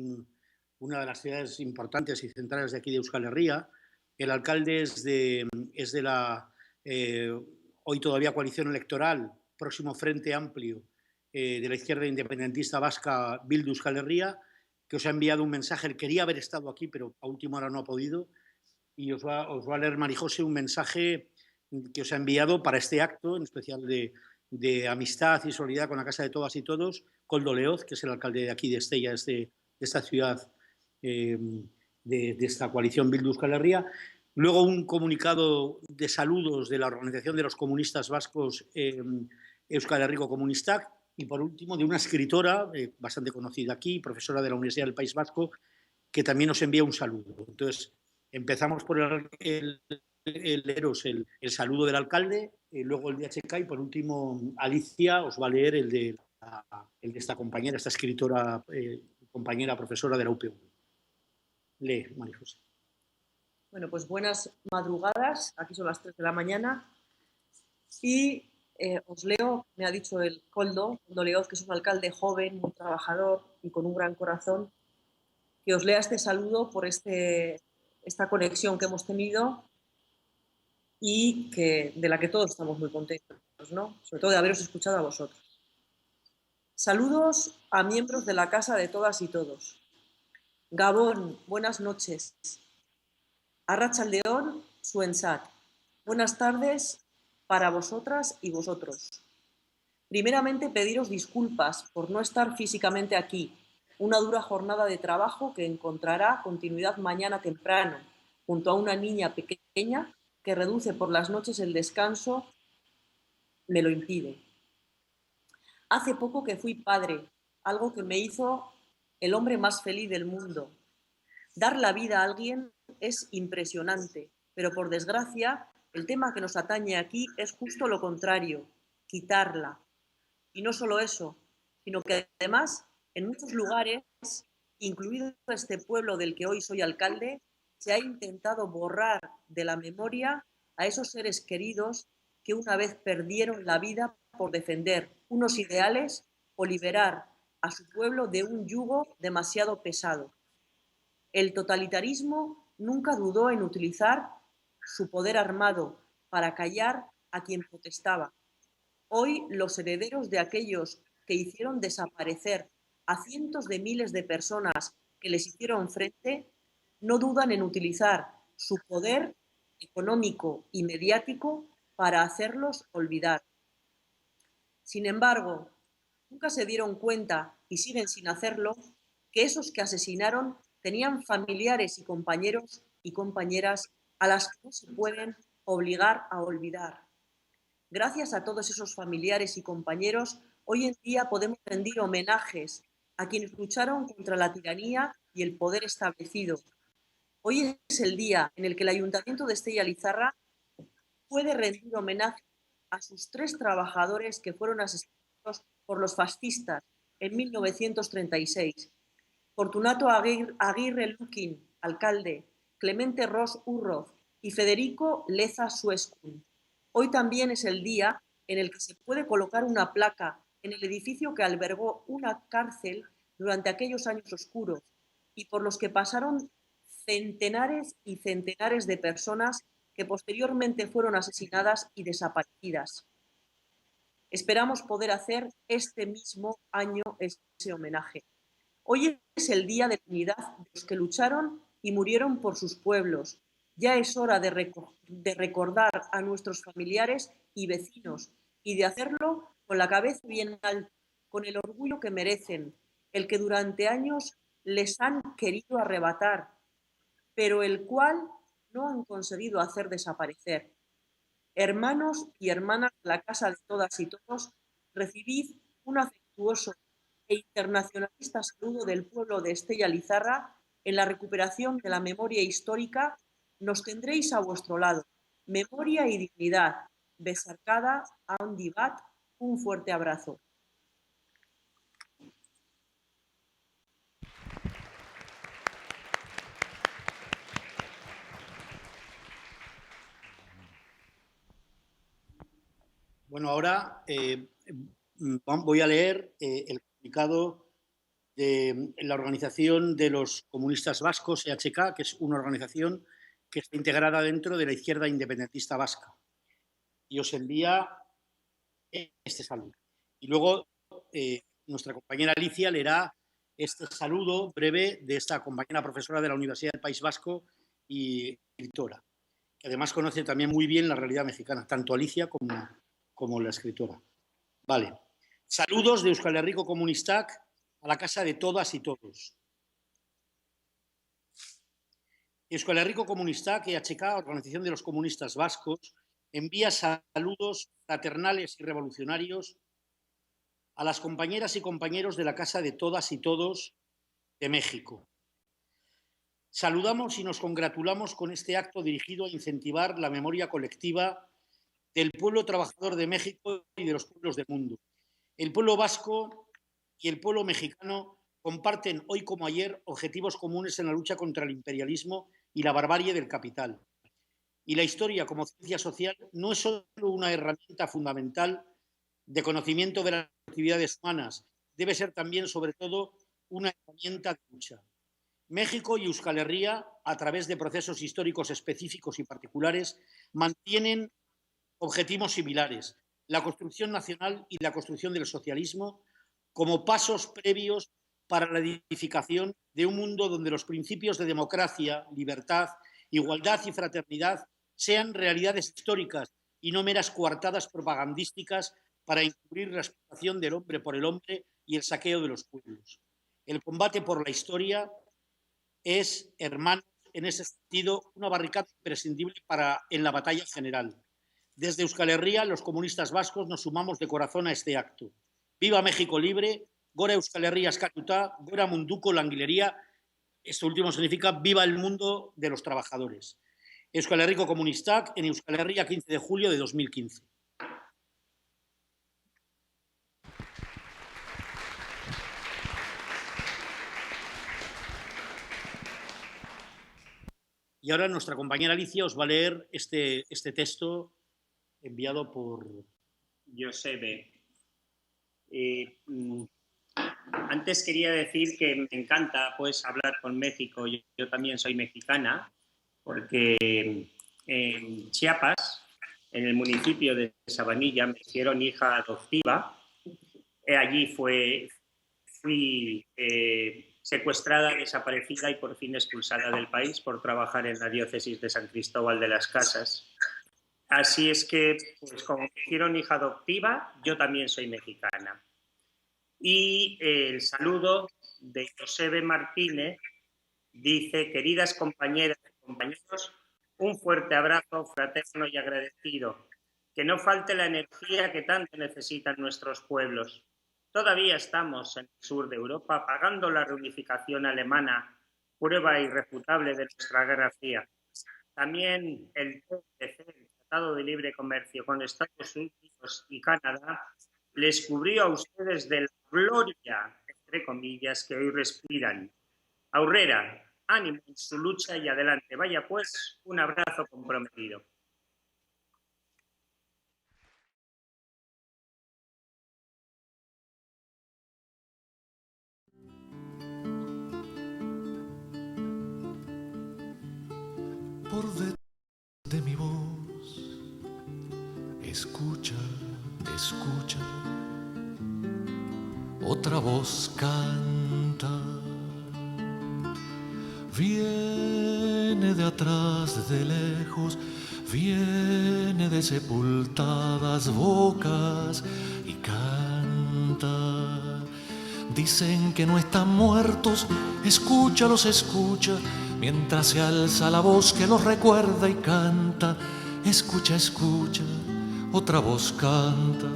una de las ciudades importantes y centrales de aquí de Euskal Herria. El alcalde es de la hoy todavía coalición electoral, próximo Frente Amplio, de la izquierda independentista vasca, Bildu Euskal Herria, que os ha enviado un mensaje. Él quería haber estado aquí, pero a última hora no ha podido. Y os va a leer, María José, un mensaje que os ha enviado para este acto, en especial de amistad y solidaridad con la Casa de Todas y Todos, Koldo Leoz, que es el alcalde de aquí de Estella, de esta ciudad, de esta coalición Bildu Euskal Herria. Luego un comunicado de saludos de la Organización de los Comunistas Vascos, Euskal Herriko Komunistak, y por último de una escritora bastante conocida aquí, profesora de la Universidad del País Vasco, que también nos envía un saludo. Entonces, empezamos por leeros el saludo del alcalde, luego el de HK, y por último Alicia os va a leer el de esta compañera, esta escritora, compañera profesora de la UPV. Lee, María José. Bueno, pues buenas madrugadas, aquí son las 3 de la mañana y os leo, me ha dicho el Koldo Leoz, que es un alcalde joven, muy trabajador y con un gran corazón, que os lea este saludo por esta conexión que hemos tenido y de la que todos estamos muy contentos, ¿no? Sobre todo de haberos escuchado a vosotros. Saludos a miembros de la Casa de Todas y Todos. Gabón, buenas noches. Arratsaldeon, Zuentzat. Buenas tardes para vosotras y vosotros. Primeramente, pediros disculpas por no estar físicamente aquí. Una dura jornada de trabajo que encontrará continuidad mañana temprano, junto a una niña pequeña que reduce por las noches el descanso, me lo impide. Hace poco que fui padre, algo que me hizo el hombre más feliz del mundo. Dar la vida a alguien es impresionante, pero por desgracia, el tema que nos atañe aquí es justo lo contrario, quitarla. Y no solo eso, sino que además, en muchos lugares, incluido este pueblo del que hoy soy alcalde, se ha intentado borrar de la memoria a esos seres queridos que una vez perdieron la vida por defender unos ideales o liberar a su pueblo de un yugo demasiado pesado. El totalitarismo nunca dudó en utilizar su poder armado para callar a quien protestaba. Hoy los herederos de aquellos que hicieron desaparecer a cientos de miles de personas que les hicieron frente no dudan en utilizar su poder económico y mediático para hacerlos olvidar. Sin embargo, nunca se dieron cuenta, y siguen sin hacerlo, que esos que asesinaron tenían familiares y compañeros y compañeras a las que no se pueden obligar a olvidar. Gracias a todos esos familiares y compañeros, hoy en día podemos rendir homenajes a quienes lucharon contra la tiranía y el poder establecido. Hoy es el día en el que el Ayuntamiento de Estella Lizarra puede rendir homenaje a sus 3 trabajadores que fueron asesinados por los fascistas en 1936. Fortunato Aguirre Luquín, alcalde, Clemente Ros Urroz y Federico Leza Suescun. Hoy también es el día en el que se puede colocar una placa en el edificio que albergó una cárcel durante aquellos años oscuros y por los que pasaron centenares y centenares de personas que posteriormente fueron asesinadas y desaparecidas. Esperamos poder hacer este mismo año ese homenaje. Hoy es el día de la unidad de los que lucharon y murieron por sus pueblos. Ya es hora de recordar a nuestros familiares y vecinos y de hacerlo con la cabeza bien alta, con el orgullo que merecen, el que durante años les han querido arrebatar, pero el cual no han conseguido hacer desaparecer. Hermanos y hermanas de la Casa de Todas y Todos, recibid un afectuoso e internacionalista saludo del pueblo de Estella Lizarra. En la recuperación de la memoria histórica nos tendréis a vuestro lado. Memoria y dignidad. Besarkada, handi bat, un fuerte abrazo. Bueno, ahora voy a leer el comunicado de la Organización de los Comunistas Vascos, EHK, que es una organización que está integrada dentro de la izquierda independentista vasca. Y os envía este saludo. Y luego nuestra compañera Alicia leerá este saludo breve de esta compañera profesora de la Universidad del País Vasco y escritora, que además conoce también muy bien la realidad mexicana, tanto Alicia como la escritora. Vale. Saludos de Euskal Herriko Komunistak a la casa de todas y todos. Euskal Herriko Komunistak, EHK, Organización de los Comunistas Vascos, envía saludos fraternales y revolucionarios a las compañeras y compañeros de la Casa de Todas y Todos de México. Saludamos y nos congratulamos con este acto dirigido a incentivar la memoria colectiva del pueblo trabajador de México y de los pueblos del mundo. El pueblo vasco y el pueblo mexicano comparten hoy como ayer objetivos comunes en la lucha contra el imperialismo y la barbarie del capital. Y la historia como ciencia social no es solo una herramienta fundamental de conocimiento de las actividades humanas, debe ser también, sobre todo, una herramienta de lucha. México y Euskal Herria, a través de procesos históricos específicos y particulares, mantienen objetivos similares, la construcción nacional y la construcción del socialismo, como pasos previos para la edificación de un mundo donde los principios de democracia, libertad, igualdad y fraternidad sean realidades históricas y no meras coartadas propagandísticas para encubrir la explotación del hombre por el hombre y el saqueo de los pueblos. El combate por la historia es, hermanos, en ese sentido, una barricada imprescindible en la batalla general. Desde Euskal Herria, los comunistas vascos nos sumamos de corazón a este acto. ¡Viva México libre! Gora Euskal Herria askatuta, gora munduko langileria. Esto último significa viva el mundo de los trabajadores. Euskal Herriko Komunistak, en Euskal Herria, 15 de julio de 2015. Y ahora nuestra compañera Alicia os va a leer este texto enviado por Josebe. Antes quería decir que me encanta pues hablar con México. Yo también soy mexicana, porque en Chiapas, en el municipio de Sabanilla, me hicieron hija adoptiva. Allí fui secuestrada, desaparecida y por fin expulsada del país por trabajar en la diócesis de San Cristóbal de las Casas. Así es que, pues como me hicieron hija adoptiva, yo también soy mexicana. Y el saludo de Josebe Martínez dice: queridas compañeras y compañeros, un fuerte abrazo fraterno y agradecido. Que no falte la energía que tanto necesitan nuestros pueblos. Todavía estamos en el sur de Europa pagando la reunificación alemana, prueba irrefutable de nuestra Guerra Fría. También el TLC, el Tratado de Libre Comercio con Estados Unidos y Canadá, les cubrió a ustedes de la gloria, entre comillas, que hoy respiran. Aurrera, ánimo en su lucha y adelante. Vaya pues, un abrazo comprometido. Por detrás de mi voz, escucha, escucha, otra voz canta, viene de atrás, de lejos, viene de sepultadas bocas y canta. Dicen que no están muertos, escúchalos, escucha, mientras se alza la voz que los recuerda y canta. Escucha, escucha, otra voz canta.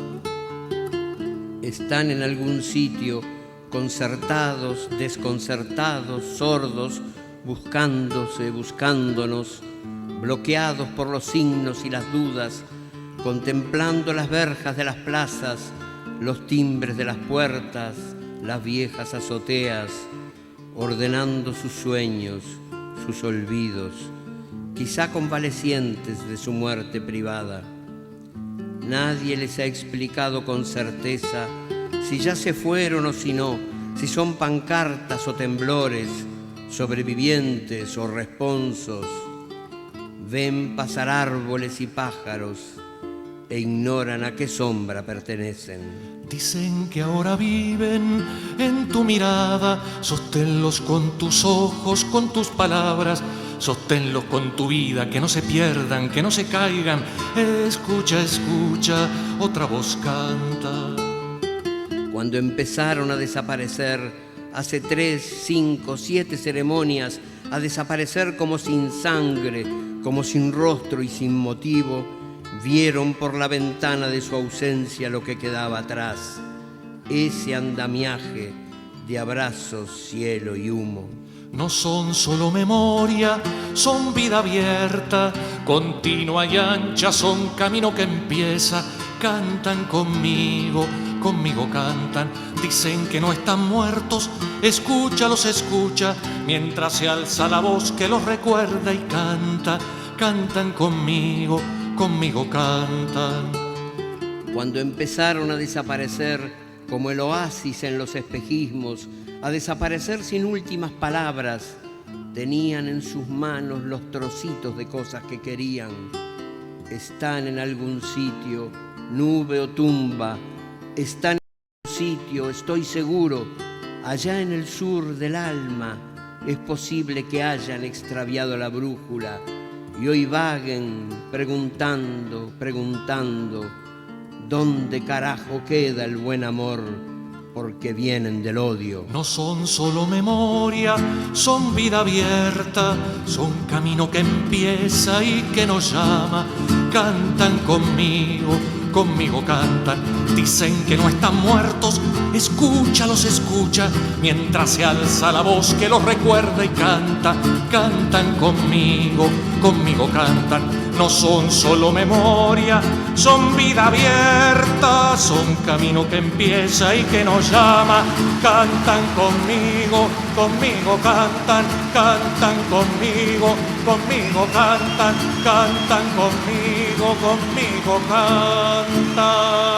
Están en algún sitio, concertados, desconcertados, sordos, buscándose, buscándonos, bloqueados por los signos y las dudas, contemplando las verjas de las plazas, los timbres de las puertas, las viejas azoteas, ordenando sus sueños, sus olvidos, quizá convalecientes de su muerte privada. Nadie les ha explicado con certeza si ya se fueron o si no, si son pancartas o temblores, sobrevivientes o responsos. Ven pasar árboles y pájaros, e ignoran a qué sombra pertenecen. Dicen que ahora viven en tu mirada, sosténlos con tus ojos, con tus palabras, sosténlos con tu vida, que no se pierdan, que no se caigan. Escucha, escucha, otra voz canta. Cuando empezaron a desaparecer, hace 3, 5, 7 ceremonias, a desaparecer como sin sangre, como sin rostro y sin motivo, vieron por la ventana de su ausencia lo que quedaba atrás, ese andamiaje de abrazos, cielo y humo. No son solo memoria, son vida abierta, continua y ancha, son camino que empieza. Cantan conmigo, conmigo cantan, dicen que no están muertos, escúchalos, escucha, mientras se alza la voz que los recuerda y canta. Cantan conmigo, conmigo cantan. Cuando empezaron a desaparecer como el oasis en los espejismos, a desaparecer sin últimas palabras, tenían en sus manos los trocitos de cosas que querían. Están en algún sitio, nube o tumba, están en algún sitio, estoy seguro, allá en el sur del alma. Es posible que hayan extraviado la brújula y hoy vaguen preguntando, preguntando, ¿dónde carajo queda el buen amor? Porque vienen del odio. No son solo memoria, son vida abierta, son camino que empieza y que nos llama. Cantan conmigo, conmigo cantan, dicen que no están muertos, escúchalos, escucha, mientras se alza la voz que los recuerda y canta. Cantan conmigo, conmigo cantan, no son solo memoria, son vida abierta, son camino que empieza y que nos llama. Cantan conmigo, conmigo cantan, cantan conmigo, conmigo cantan, cantan conmigo, conmigo cantan.